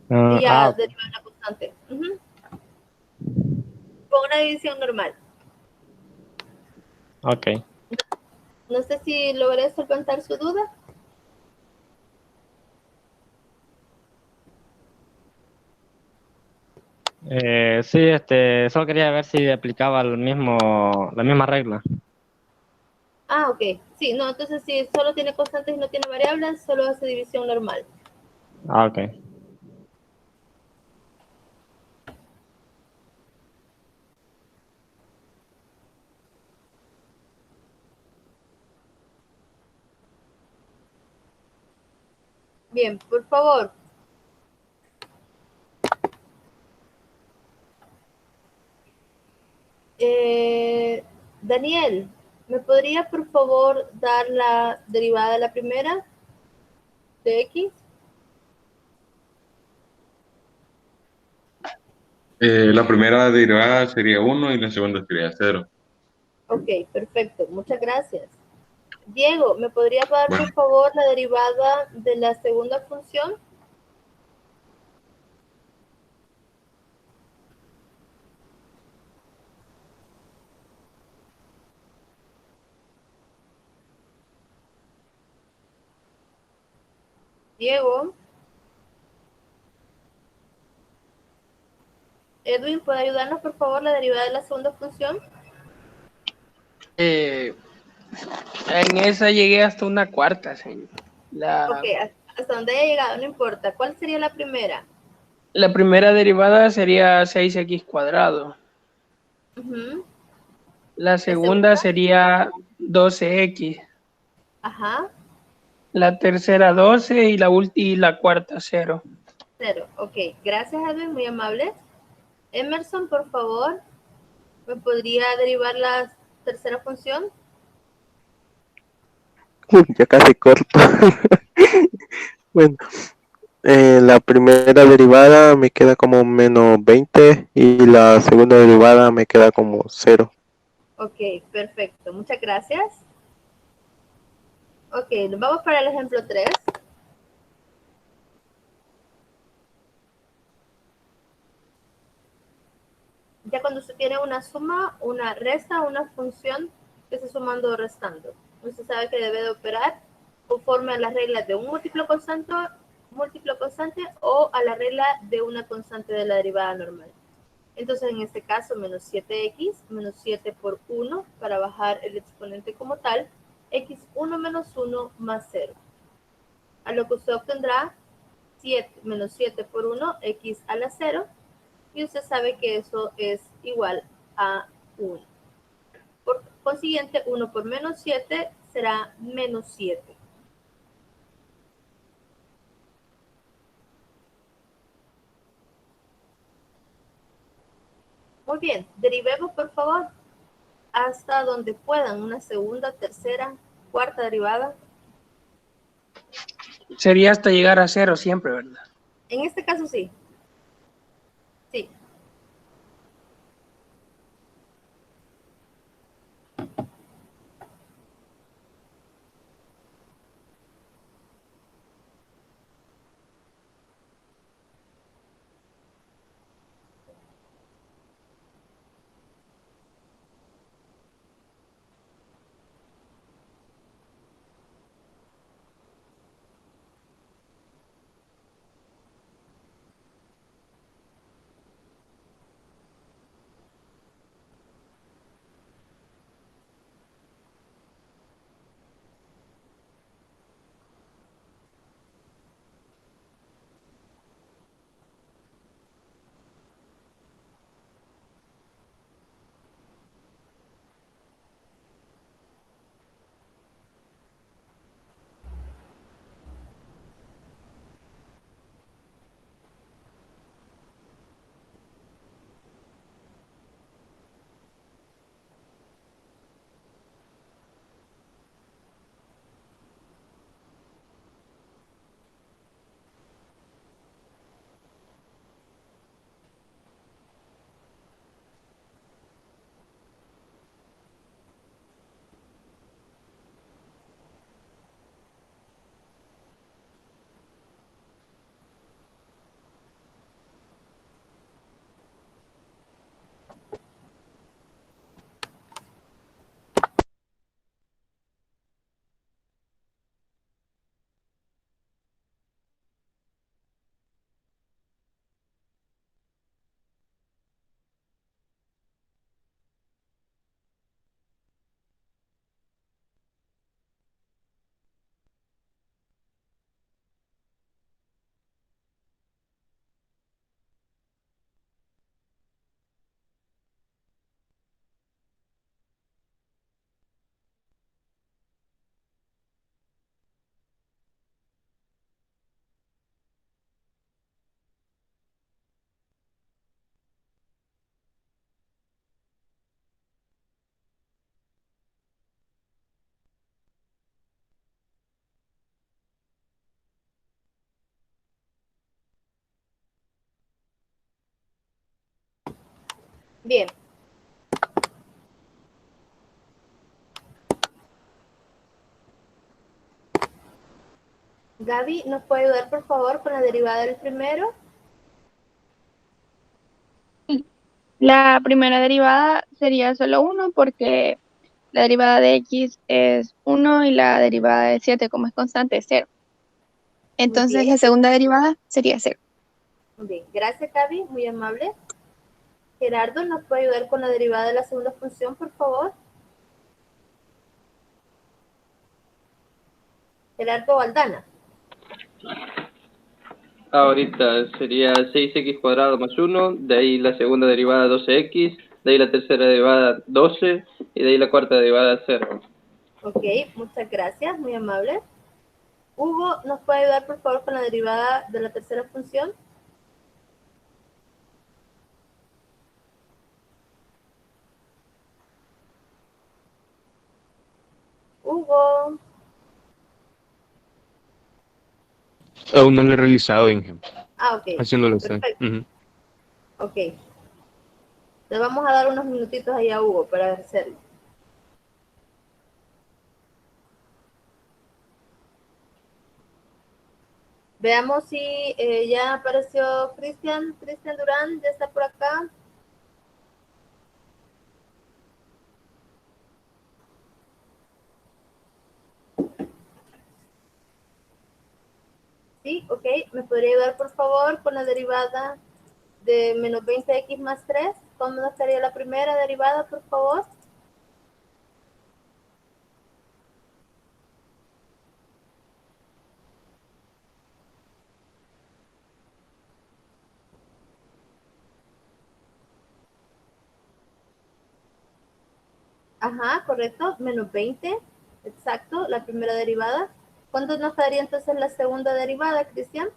Y ya deriva una constante. Con una división normal.
Ok.
No sé si logré solventar su duda.
Sí, solo quería ver si aplicaba la misma regla.
Ok. Sí, no, entonces si solo tiene constantes y no tiene variables, solo hace división normal.
Ok.
Bien, por favor. Daniel, ¿me podría por favor dar la derivada de la primera de x?
La primera derivada sería 1 y la segunda sería 0.
Ok, perfecto. Muchas gracias. Diego, ¿me podría dar
Bueno,
por favor la derivada de la segunda función? Diego. Edwin, ¿puede ayudarnos por favor la derivada de la segunda función?
En esa llegué hasta una cuarta, señor.
Ok, hasta donde haya llegado, no importa. ¿Cuál sería la primera?
La primera derivada sería 6x cuadrado.
Ujú.
La
¿La
segunda
segunda?
sería 12x.
Ajá,
La tercera 12 y la cuarta 0.
0. Ok, gracias Edwin, muy amable. Emerson, por favor, ¿me podría derivar la tercera función?
Ya casi corto. Bueno, la primera derivada me queda como menos 20 y la segunda derivada me queda como 0.
Ok, perfecto. Muchas gracias. Ok, nos vamos para el ejemplo 3. Ya cuando se tiene una suma, una resta, una función que está sumando o restando. Usted sabe que debe de operar conforme a las reglas de un múltiplo constante o a la regla de una constante de la derivada normal. Entonces, en este caso, menos 7x, menos 7 por 1, para bajar el exponente como tal, x1 menos 1 más 0. A lo que usted obtendrá 7 menos 7 por 1, x a la 0, y usted sabe que eso es igual a 1. Por consiguiente, 1 por menos 7 será menos 7. Muy bien, derivemos por favor hasta donde puedan una segunda, tercera, cuarta derivada.
Sería hasta llegar a 0 siempre, ¿verdad?
En este caso sí. Sí. Bien. Gaby, ¿nos puede ayudar por favor con la derivada del primero?
La primera derivada sería solo 1 porque la derivada de x es 1 y la derivada de 7 como es constante es 0.
Muy
Entonces
bien.
la segunda derivada sería 0.
Muy bien, gracias Gaby, muy amable. Gerardo, ¿nos puede ayudar con la derivada de la segunda función, por favor? Gerardo Aldana.
Ahorita sería 6x cuadrado más 1, de ahí la segunda derivada 12x, de ahí la tercera derivada 12 y de ahí la cuarta derivada 0.
Ok, muchas gracias, muy amable. Hugo, ¿nos puede ayudar por favor con la derivada de la tercera función? Hugo.
Aún no lo he realizado, Inge.
Ah, ok.
Haciéndolo usted.
Perfecto. Ok. Le vamos a dar unos minutitos ahí a Hugo para hacerlo. Veamos si ya apareció Cristian. Cristian Durán, ¿ya está por acá? Sí, ok. ¿Me podría ayudar por favor con la derivada de menos 20x más 3? ¿Cómo estaría la primera derivada, por favor? Ajá, correcto. Menos 20. Exacto, la primera derivada. ¿Cuánto nos daría entonces la segunda derivada, Cristian?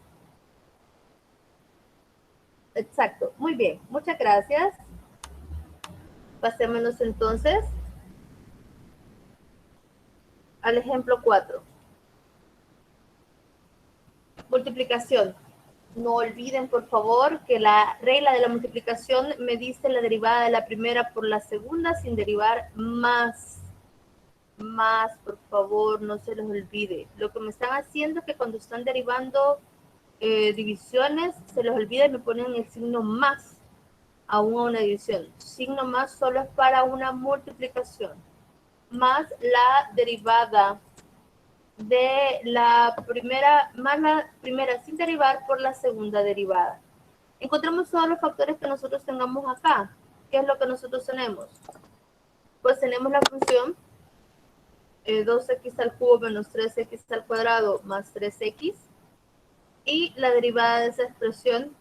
Exacto, muy bien. Muchas gracias. Pasémonos entonces al ejemplo 4. Multiplicación. No olviden, por favor, que la regla de la multiplicación me dice la derivada de la primera por la segunda sin derivar más. Más, por favor, no se les olvide. Lo que me están haciendo es que cuando están derivando divisiones, se les olvida y me ponen el signo más aún a una división. Signo más solo es para una multiplicación. Más la derivada de la primera, más la primera sin derivar por la segunda derivada. Encontramos todos los factores que nosotros tengamos acá. ¿Qué es lo que nosotros tenemos? Pues tenemos la función 2x al cubo menos 3x al cuadrado más 3x. Y la derivada de esa expresión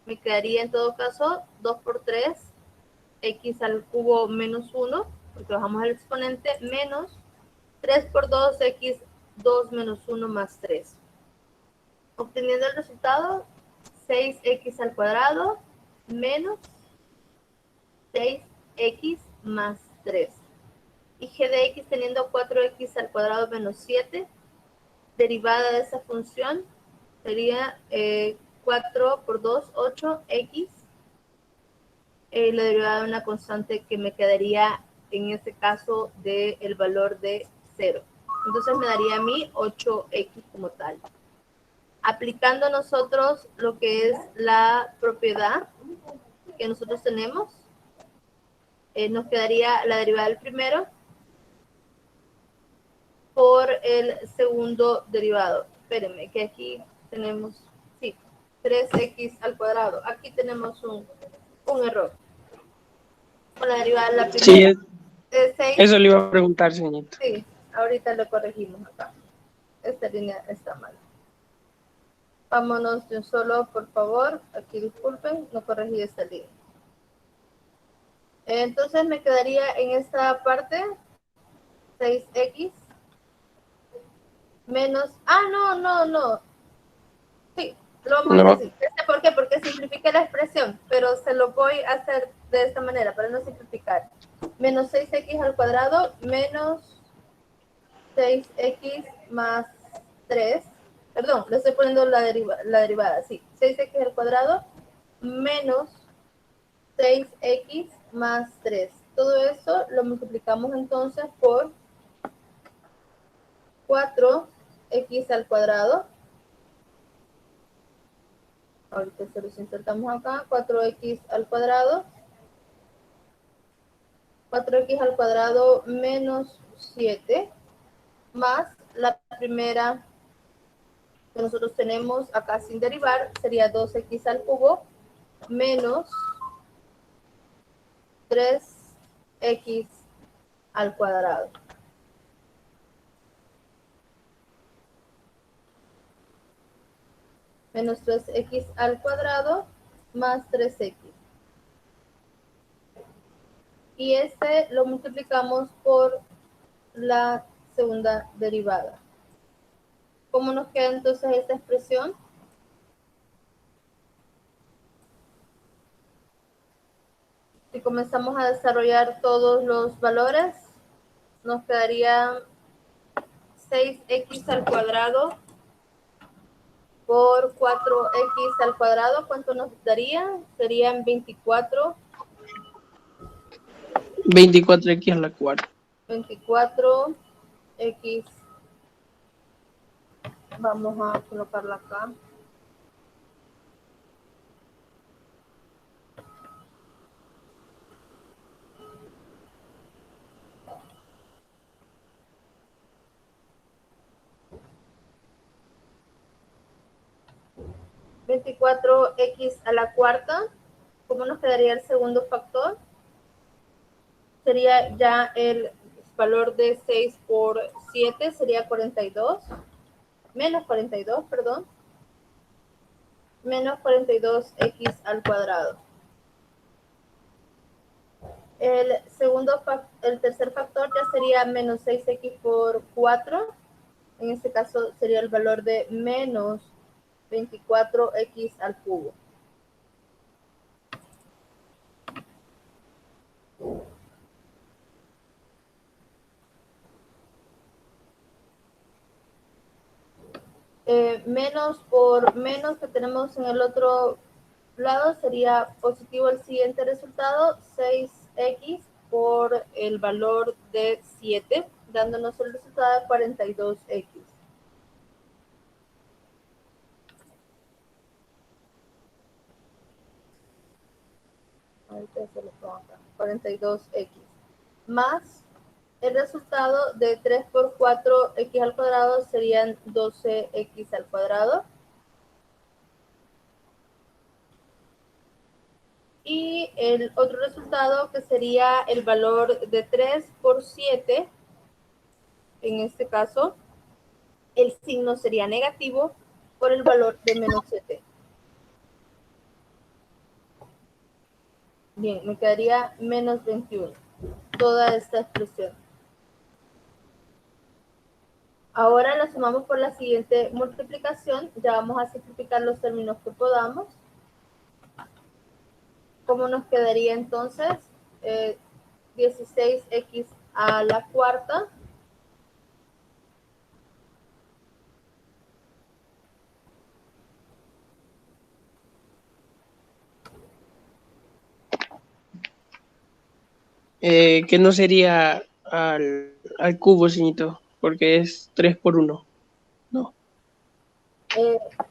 me quedaría en todo caso 2 por 3, x al cubo menos 1, porque bajamos el exponente, menos 3 por 2, x 2 menos 1 más 3. Obteniendo el resultado, 6x al cuadrado menos 6x más 3. Y g de x teniendo 4x al cuadrado menos 7, derivada de esa función sería 4 por 2, 8x. La derivada de una constante que me quedaría en este caso del valor de 0. Entonces me daría a mí 8x como tal. Aplicando nosotros lo que es la propiedad que nosotros tenemos, nos quedaría la derivada del primero por el segundo derivado. Espérenme, que aquí tenemos, sí, 3x al cuadrado. Aquí tenemos un error. Con la derivada de la primera.
Sí,
6.
eso le iba a preguntar, señorita.
Sí, ahorita lo corregimos acá. Esta línea está mal. Vámonos de un solo, por favor. Aquí disculpen, no corregí esta línea. Entonces me quedaría en esta parte 6x menos... no. Sí, lo vamos a hacer así. ¿Por qué? Porque simplifique la expresión, pero se lo voy a hacer de esta manera para no simplificar. Menos 6x al cuadrado menos 6x más 3. Perdón, le estoy poniendo la derivada, sí. 6x al cuadrado menos 6x más 3. Todo eso lo multiplicamos entonces por 4x al cuadrado. Ahorita se los insertamos acá. 4x al cuadrado. 4x al cuadrado menos 7 más la primera que nosotros tenemos acá sin derivar, sería 2x al cubo menos 3x al cuadrado. Menos 3x al cuadrado más 3x. Y este lo multiplicamos por la segunda derivada. ¿Cómo nos queda entonces esta expresión? Si comenzamos a desarrollar todos los valores, nos quedaría 6x al cuadrado por 4x al cuadrado. ¿Cuánto nos daría? Serían 24.
24x a la cuarta.
24x. Vamos a colocarla acá. ¿24x a la cuarta? ¿Cómo nos quedaría el segundo factor? Sería ya el valor de 6 por 7, sería 42. Menos 42, perdón. Menos 42x al cuadrado. El tercer factor ya sería menos 6x por 4. En este caso sería el valor de menos 24x al cubo. Menos por menos que tenemos en el otro lado sería positivo el siguiente resultado, 6x por el valor de 7, dándonos el resultado de 42x. Ahorita se lo pongo acá, 42x. Más el resultado de 3 por 4x al cuadrado serían 12x al cuadrado. Y el otro resultado que sería el valor de 3 por 7, en este caso, el signo sería negativo por el valor de menos 7. Bien, me quedaría menos 21, toda esta expresión. Ahora lo sumamos por la siguiente multiplicación, ya vamos a simplificar los términos que podamos. ¿Cómo nos quedaría entonces? 16x a la cuarta.
Que no sería al cubo, señorito, porque es 3 por 1. No.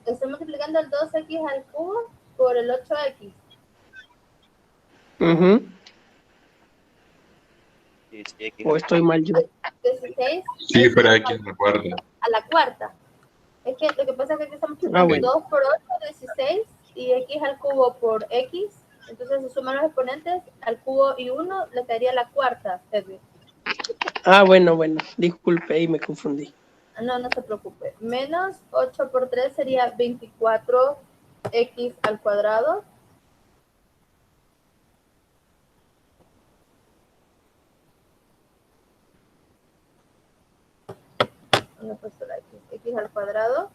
Estoy multiplicando el 2x al cubo por el 8x.
O estoy mal yo.
16.
Sí, pero aquí en la cuarta.
A la cuarta. Es que lo que pasa es que aquí estamos multiplicando 2 por 8, 16, y x al cubo por x. Entonces se suman los exponentes, al cubo y 1 le caería la cuarta, Edwin.
Bueno, disculpe, y me confundí.
No, no se preocupe. Menos 8 por 3 sería 24x al cuadrado. Una puesto la x al cuadrado.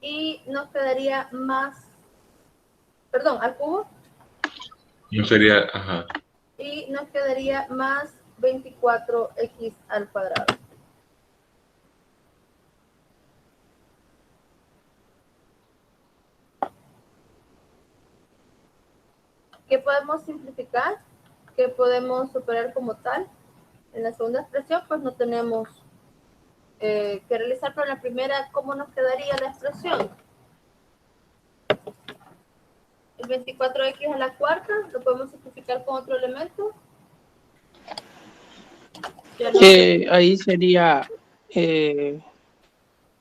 Y nos quedaría más, perdón, al cubo.
No sería, ajá.
Y nos quedaría más 24x al cuadrado. ¿Qué podemos simplificar? ¿Qué podemos operar como tal? En la segunda expresión, pues no tenemos que realizar, pero en la primera, ¿cómo nos quedaría la expresión? El 24x a la cuarta, ¿lo podemos simplificar con otro elemento? Ya no.
Ahí sería,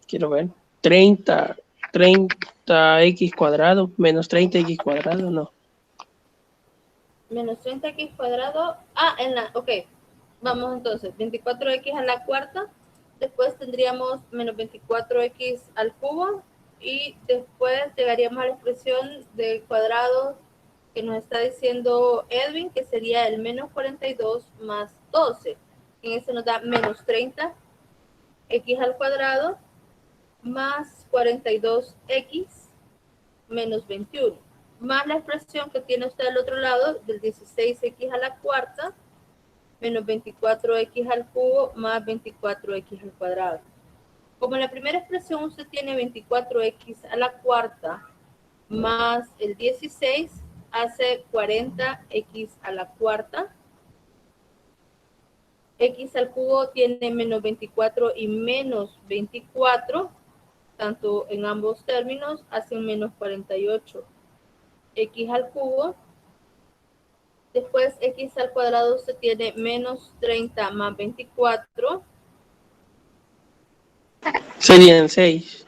quiero ver, 30x cuadrado menos 30x cuadrado, no.
Menos 30x cuadrado. Ah, ok. Vamos entonces, 24x a la cuarta. Después tendríamos menos 24x al cubo. Y después llegaríamos a la expresión de cuadrado que nos está diciendo Edwin, que sería el menos 42 más 12. En ese nos da menos 30x al cuadrado más 42x menos 21. Más la expresión que tiene usted al otro lado del 16x a la cuarta menos 24x al cubo más 24x al cuadrado. Como en la primera expresión usted tiene 24x a la cuarta más el 16, hace 40x a la cuarta. X al cubo tiene menos 24 y menos 24, tanto en ambos términos hacen menos 48. X al cubo. Después x al cuadrado se tiene menos 30 más 24.
Serían 6.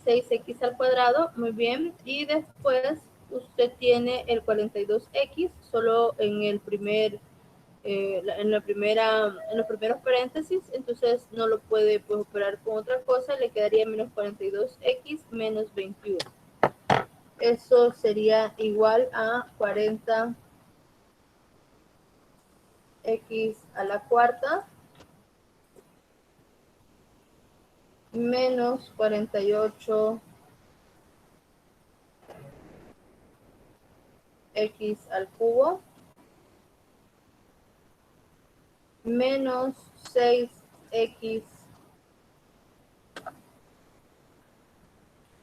6x al cuadrado, muy bien. Y después usted tiene el 42x, solo en el primer, en los primeros paréntesis, entonces no lo puede pues, operar con otra cosa, le quedaría menos 42x menos 21. Eso sería igual a 40x a la cuarta menos 48x al cubo menos 6x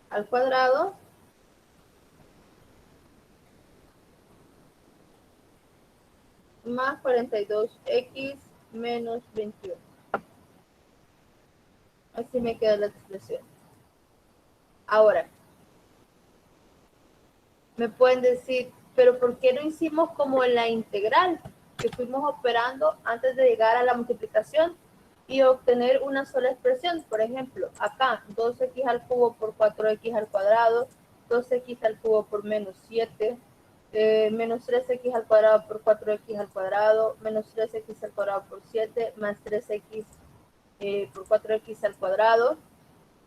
al cuadrado más 42x menos 21. Así me queda la expresión. Ahora, me pueden decir, pero ¿por qué no hicimos como en la integral? Que fuimos operando antes de llegar a la multiplicación y obtener una sola expresión. Por ejemplo, acá 2x al cubo por 4x al cuadrado, 2x al cubo por menos 7, menos 3x al cuadrado por 4x al cuadrado, menos 3x al cuadrado por 7, más 3x por 4x al cuadrado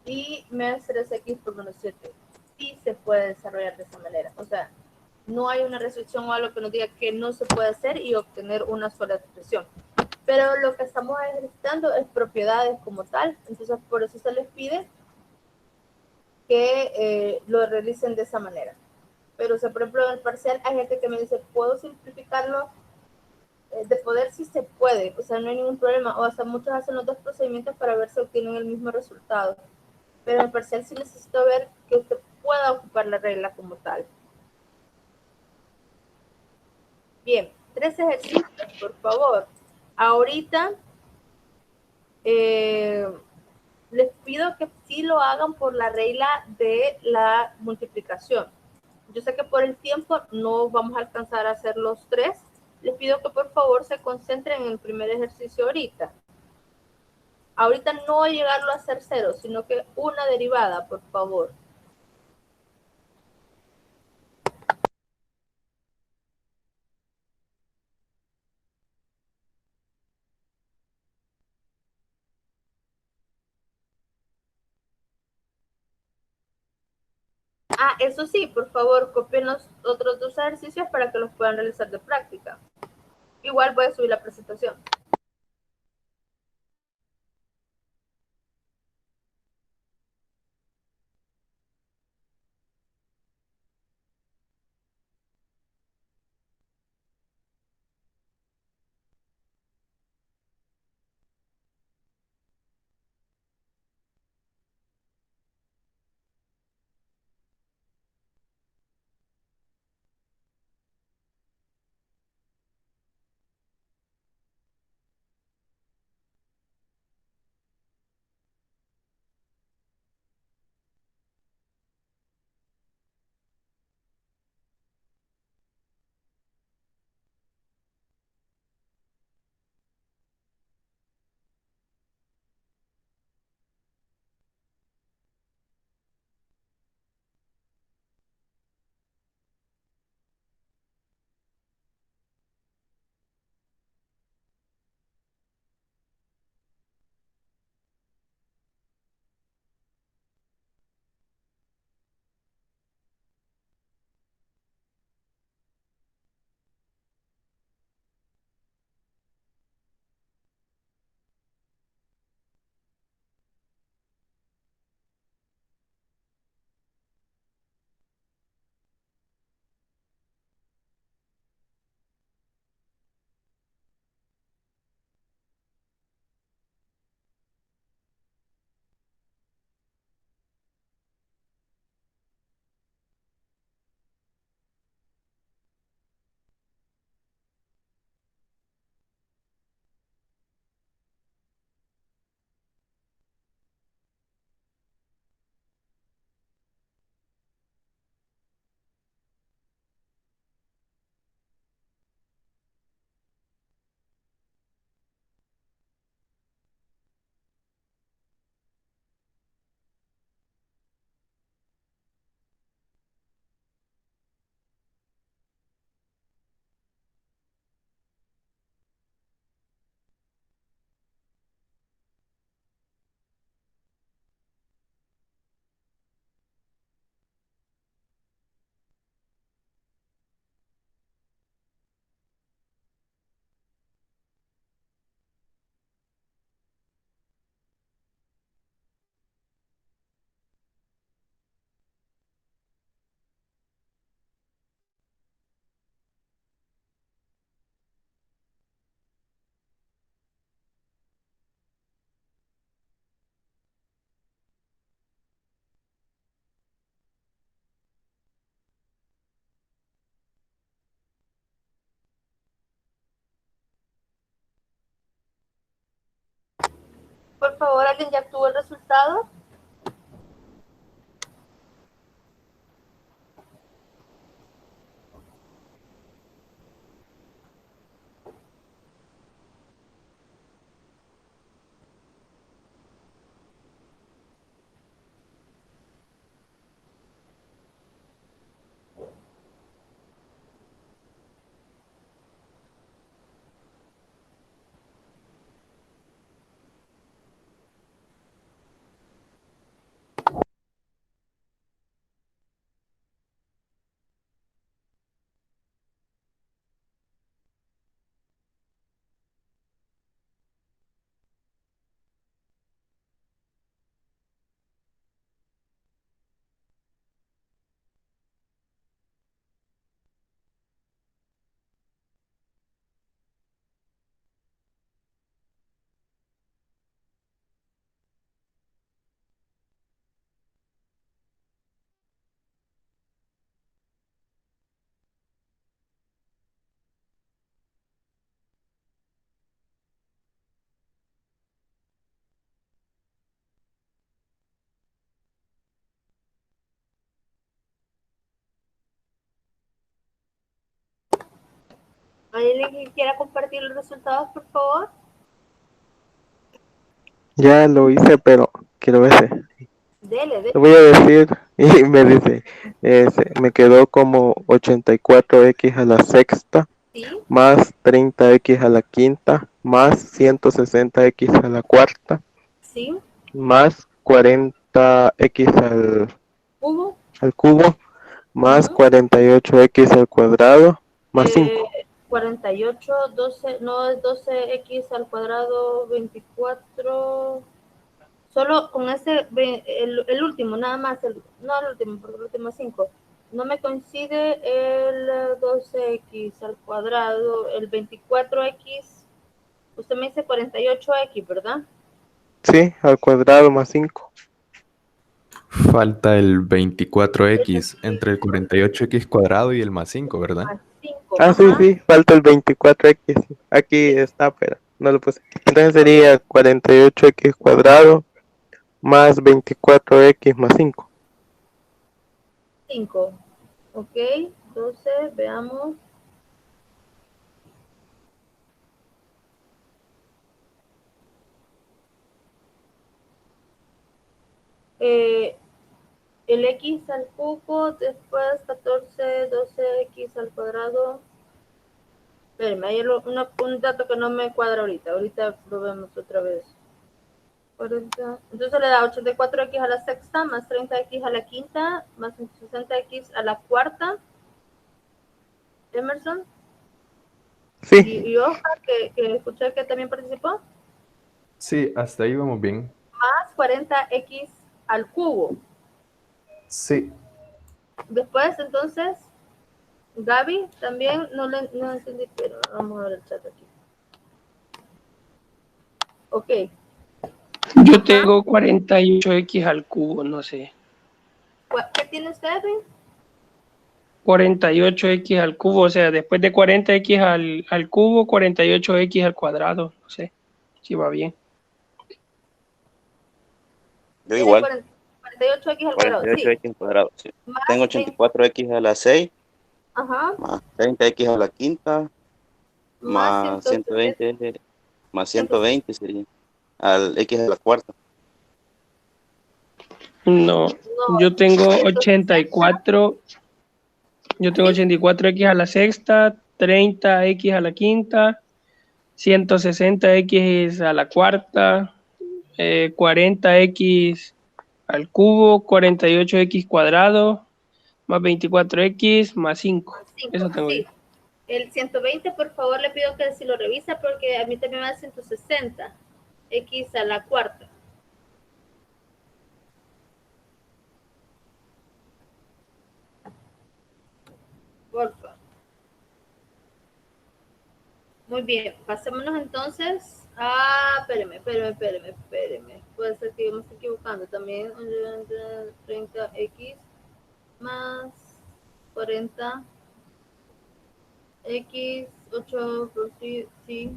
y menos 3x por menos 7. Sí se puede desarrollar de esa manera. O sea, no hay una restricción o algo que nos diga que no se puede hacer y obtener una sola expresión. Pero lo que estamos ejercitando es propiedades como tal. Entonces, por eso se les pide que lo realicen de esa manera. Pero, o sea, por ejemplo, en el parcial hay gente que me dice, ¿puedo simplificarlo? De poder sí se puede, o sea, no hay ningún problema. O hasta muchos hacen los dos procedimientos para ver si obtienen el mismo resultado. Pero en el parcial sí necesito ver que usted pueda ocupar la regla como tal. Bien, 3 ejercicios, por favor. Ahorita les pido que sí lo hagan por la regla de la multiplicación. Yo sé que por el tiempo no vamos a alcanzar a hacer los 3. Les pido que por favor se concentren en el primer ejercicio ahorita. Ahorita no llegarlo a hacer 0, sino que una derivada, por favor. Ah, eso sí, por favor, copien los otros 2 ejercicios para que los puedan realizar de práctica. Igual voy a subir la presentación. por favor, ¿alguien ya obtuvo el resultado? ¿Hay alguien que quiera compartir los resultados, por favor?
Ya lo hice, pero quiero ver.
Dele.
Lo voy a decir y me dice, me quedó como 84x a la sexta,
¿Sí?
más 30x a la quinta, más 160x a la cuarta,
¿Sí?
más 40x
¿Hubo?
al cubo, más 48x al cuadrado, más 5.
48, 12, no es 12x al cuadrado, 24. Solo con el último, nada más, no el último, porque el último es 5. No me coincide el 12x al cuadrado, el 24x. Usted me dice 48x, ¿verdad?
Sí, al cuadrado más 5.
Falta el 24x entre el 48x cuadrado y el más 5, ¿verdad?
Más 5,
Ah, sí,
ajá.
sí, falta el 24x. Aquí está, pero no lo puse. Entonces sería 48x cuadrado más 24x más 5.
5. Ok, entonces veamos. El x al cubo, después 14, 12x al cuadrado. Espérenme, hay un dato que no me cuadra ahorita. Ahorita lo vemos otra vez. 40. Entonces le da 84x a la sexta, más 30x a la quinta, más 60x a la cuarta. Emerson.
Sí.
Y Oscar, que escuché que también participó.
Sí, hasta ahí vamos bien.
Más 40x al cubo.
Sí.
Después, entonces, Gaby, también no entendí, pero vamos a ver el chat aquí. Ok.
Yo tengo 48x al cubo, no sé.
¿Qué tiene usted, Edwin?
48x al cubo, o sea, después de 40x al cubo, 48x al cuadrado, no sé si va bien.
Yo igual,
48x al cuadrado, sí.
48x al cuadrado, sí.
Más
Tengo 84x a la 6,
Ajá.
más 30x a la quinta, más
160.
120, más 120 sería, al x a la cuarta.
No, yo tengo 84, yo tengo 84x a la sexta, 30x a la quinta, 160x a la cuarta, 40x al cubo, 48x cuadrado, más 24x, más 5. Eso tengo yo.
Sí. El 120, por favor, le pido que si lo revisa porque a mí también me da 160. X a la cuarta. Porfa. Muy bien, pasémonos entonces a... Espéreme. Puede ser que yo me esté equivocando también. 30x más 40 x 8 sí.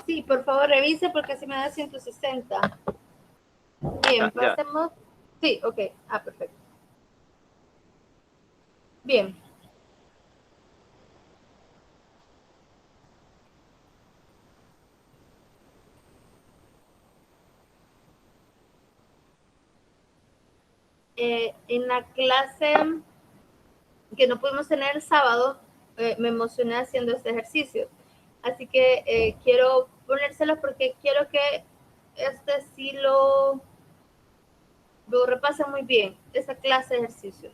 Sí, por favor revise porque si me da 160. Bien, pasemos. Sí, ok. Perfecto. Bien. En la clase que no pudimos tener el sábado, me emocioné haciendo este ejercicio. Así que quiero ponérselo porque quiero que sí lo repase muy bien, esa clase de ejercicios.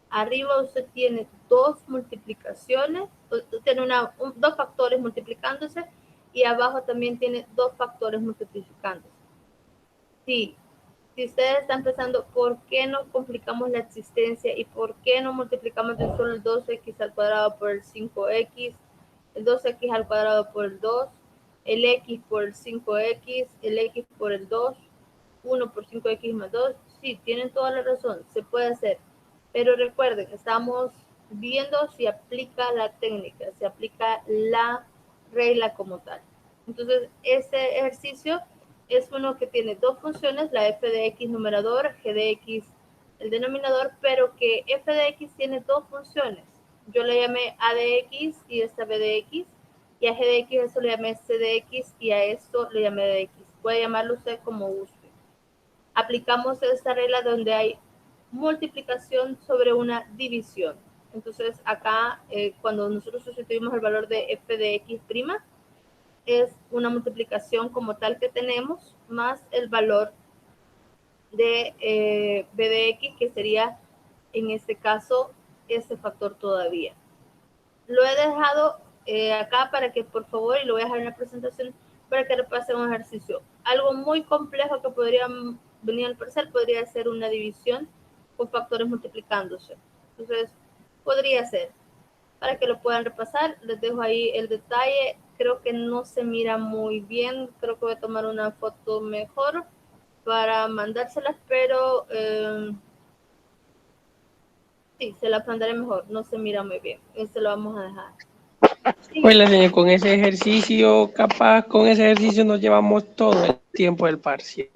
Arriba usted tiene dos multiplicaciones, tiene dos factores multiplicándose y abajo también tiene dos factores multiplicándose. Sí, si ustedes están pensando por qué no complicamos la existencia y por qué no multiplicamos de solo el 2x al cuadrado por el 5x, el 2x al cuadrado por el 2, el x por el 5x, el x por el 2, 1 por 5x más 2, sí, tienen toda la razón, se puede hacer. Pero recuerden, estamos viendo si aplica la técnica, si aplica la regla como tal. Entonces, este ejercicio es uno que tiene dos funciones, la f de x numerador, g de x el denominador, pero que f de x tiene dos funciones. Yo le llamé a de x y esta b de x, y a g de x eso le llamé c de x y a esto le llamé de x. Puede llamarlo usted como guste. Aplicamos esta regla donde hay multiplicación sobre una división. Entonces acá cuando nosotros sustituimos el valor de f de x', es una multiplicación como tal que tenemos, más el valor de b de x, que sería en este caso ese factor todavía. Lo he dejado acá para que por favor, y lo voy a dejar en la presentación, para que repasen un ejercicio. Algo muy complejo que podría venir al parcial podría ser una división con factores multiplicándose. Entonces, podría ser. Para que lo puedan repasar, les dejo ahí el detalle. Creo que no se mira muy bien. Creo que voy a tomar una foto mejor para mandárselas, pero sí, se las mandaré mejor. No se mira muy bien. Este lo vamos a dejar. Sí.
Pues la señora, con ese ejercicio, capaz con ese ejercicio nos llevamos todo el tiempo del parcial.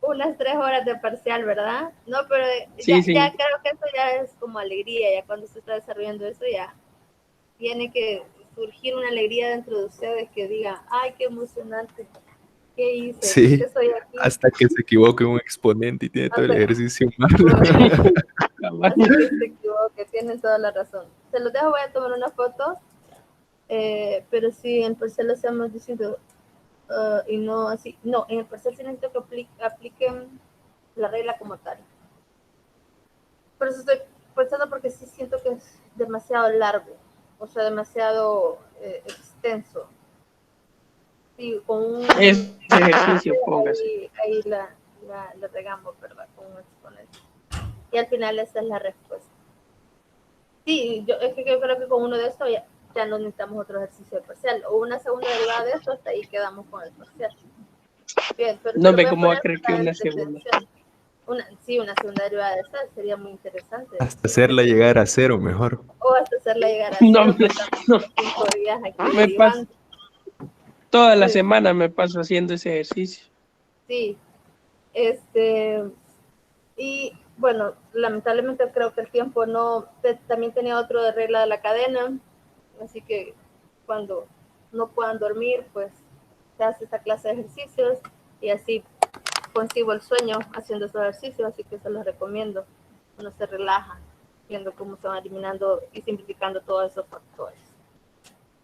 Unas 3 horas de parcial, ¿verdad? No, pero
sí,
ya creo que eso ya es como alegría, ya cuando se está desarrollando eso ya tiene que surgir una alegría dentro de ustedes que diga, ay, qué emocionante, ¿qué hice?
Sí,
¿Por qué estoy aquí?
hasta que se equivoque un exponente y tiene todo el ejercicio malo.
Hasta que se equivoque, tienen toda la razón. Se los dejo, voy a tomar una foto, pero si en el parcial lo hacemos distinto, y no así, no, en el parcial sí necesito que apliquen la regla como tal. Por eso estoy pensando, porque sí siento que es demasiado largo, o sea, demasiado extenso. Sí, con un
ejercicio, póngase.
Ahí la regamos, ¿verdad? Con un exponente. Y al final esa es la respuesta. Sí, es que yo creo que con uno de estos ya no necesitamos otro ejercicio de parcial, o una segunda derivada de esto, hasta ahí quedamos con el parcial. Bien, pero
no ve cómo va a creer que una segunda.
Sí, una segunda derivada de esta sería muy interesante.
Hasta hacerla llegar a cero, mejor.
O hasta hacerla llegar a cero.
No.
5 días aquí
me paso, toda la semana me paso haciendo ese ejercicio.
Sí. Y bueno, lamentablemente creo que el tiempo no... También tenía otro de regla de la cadena, así que cuando no puedan dormir, pues se hace esta clase de ejercicios y así consigo el sueño haciendo estos ejercicios, así que se los recomiendo. Uno se relaja viendo cómo se van eliminando y simplificando todos esos factores.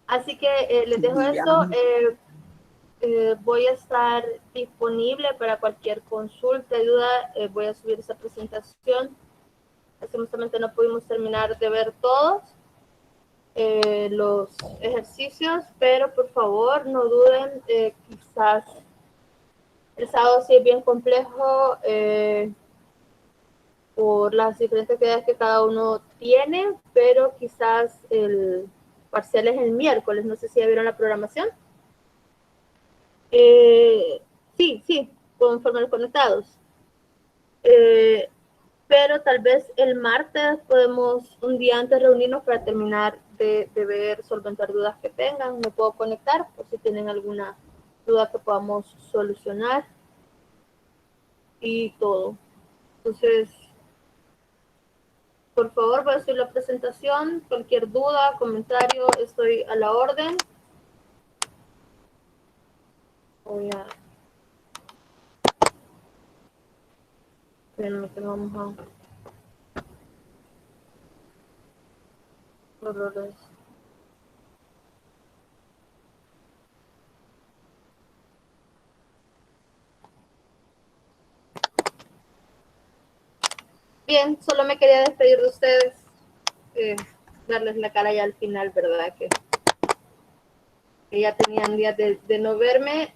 Así que les dejo eso. Voy a estar disponible para cualquier consulta y duda. Voy a subir esa presentación. Lastimosamente no pudimos terminar de ver todos los ejercicios, pero por favor no duden, quizás el sábado sí es bien complejo por las diferentes actividades que cada uno tiene, pero quizás el parcial es el miércoles. No sé si ya vieron la programación. Sí, conforme los conectados. Pero tal vez el martes podemos un día antes reunirnos para terminar de ver, solventar dudas que tengan. Me puedo conectar por si tienen alguna duda que podamos solucionar y todo. Entonces, por favor, voy a hacer la presentación. Cualquier duda, comentario, estoy a la orden. Voy a... Espérenme que vamos a... Horrores. Bien, solo me quería despedir de ustedes, darles la cara ya al final, ¿verdad? Que ya tenían días de no verme.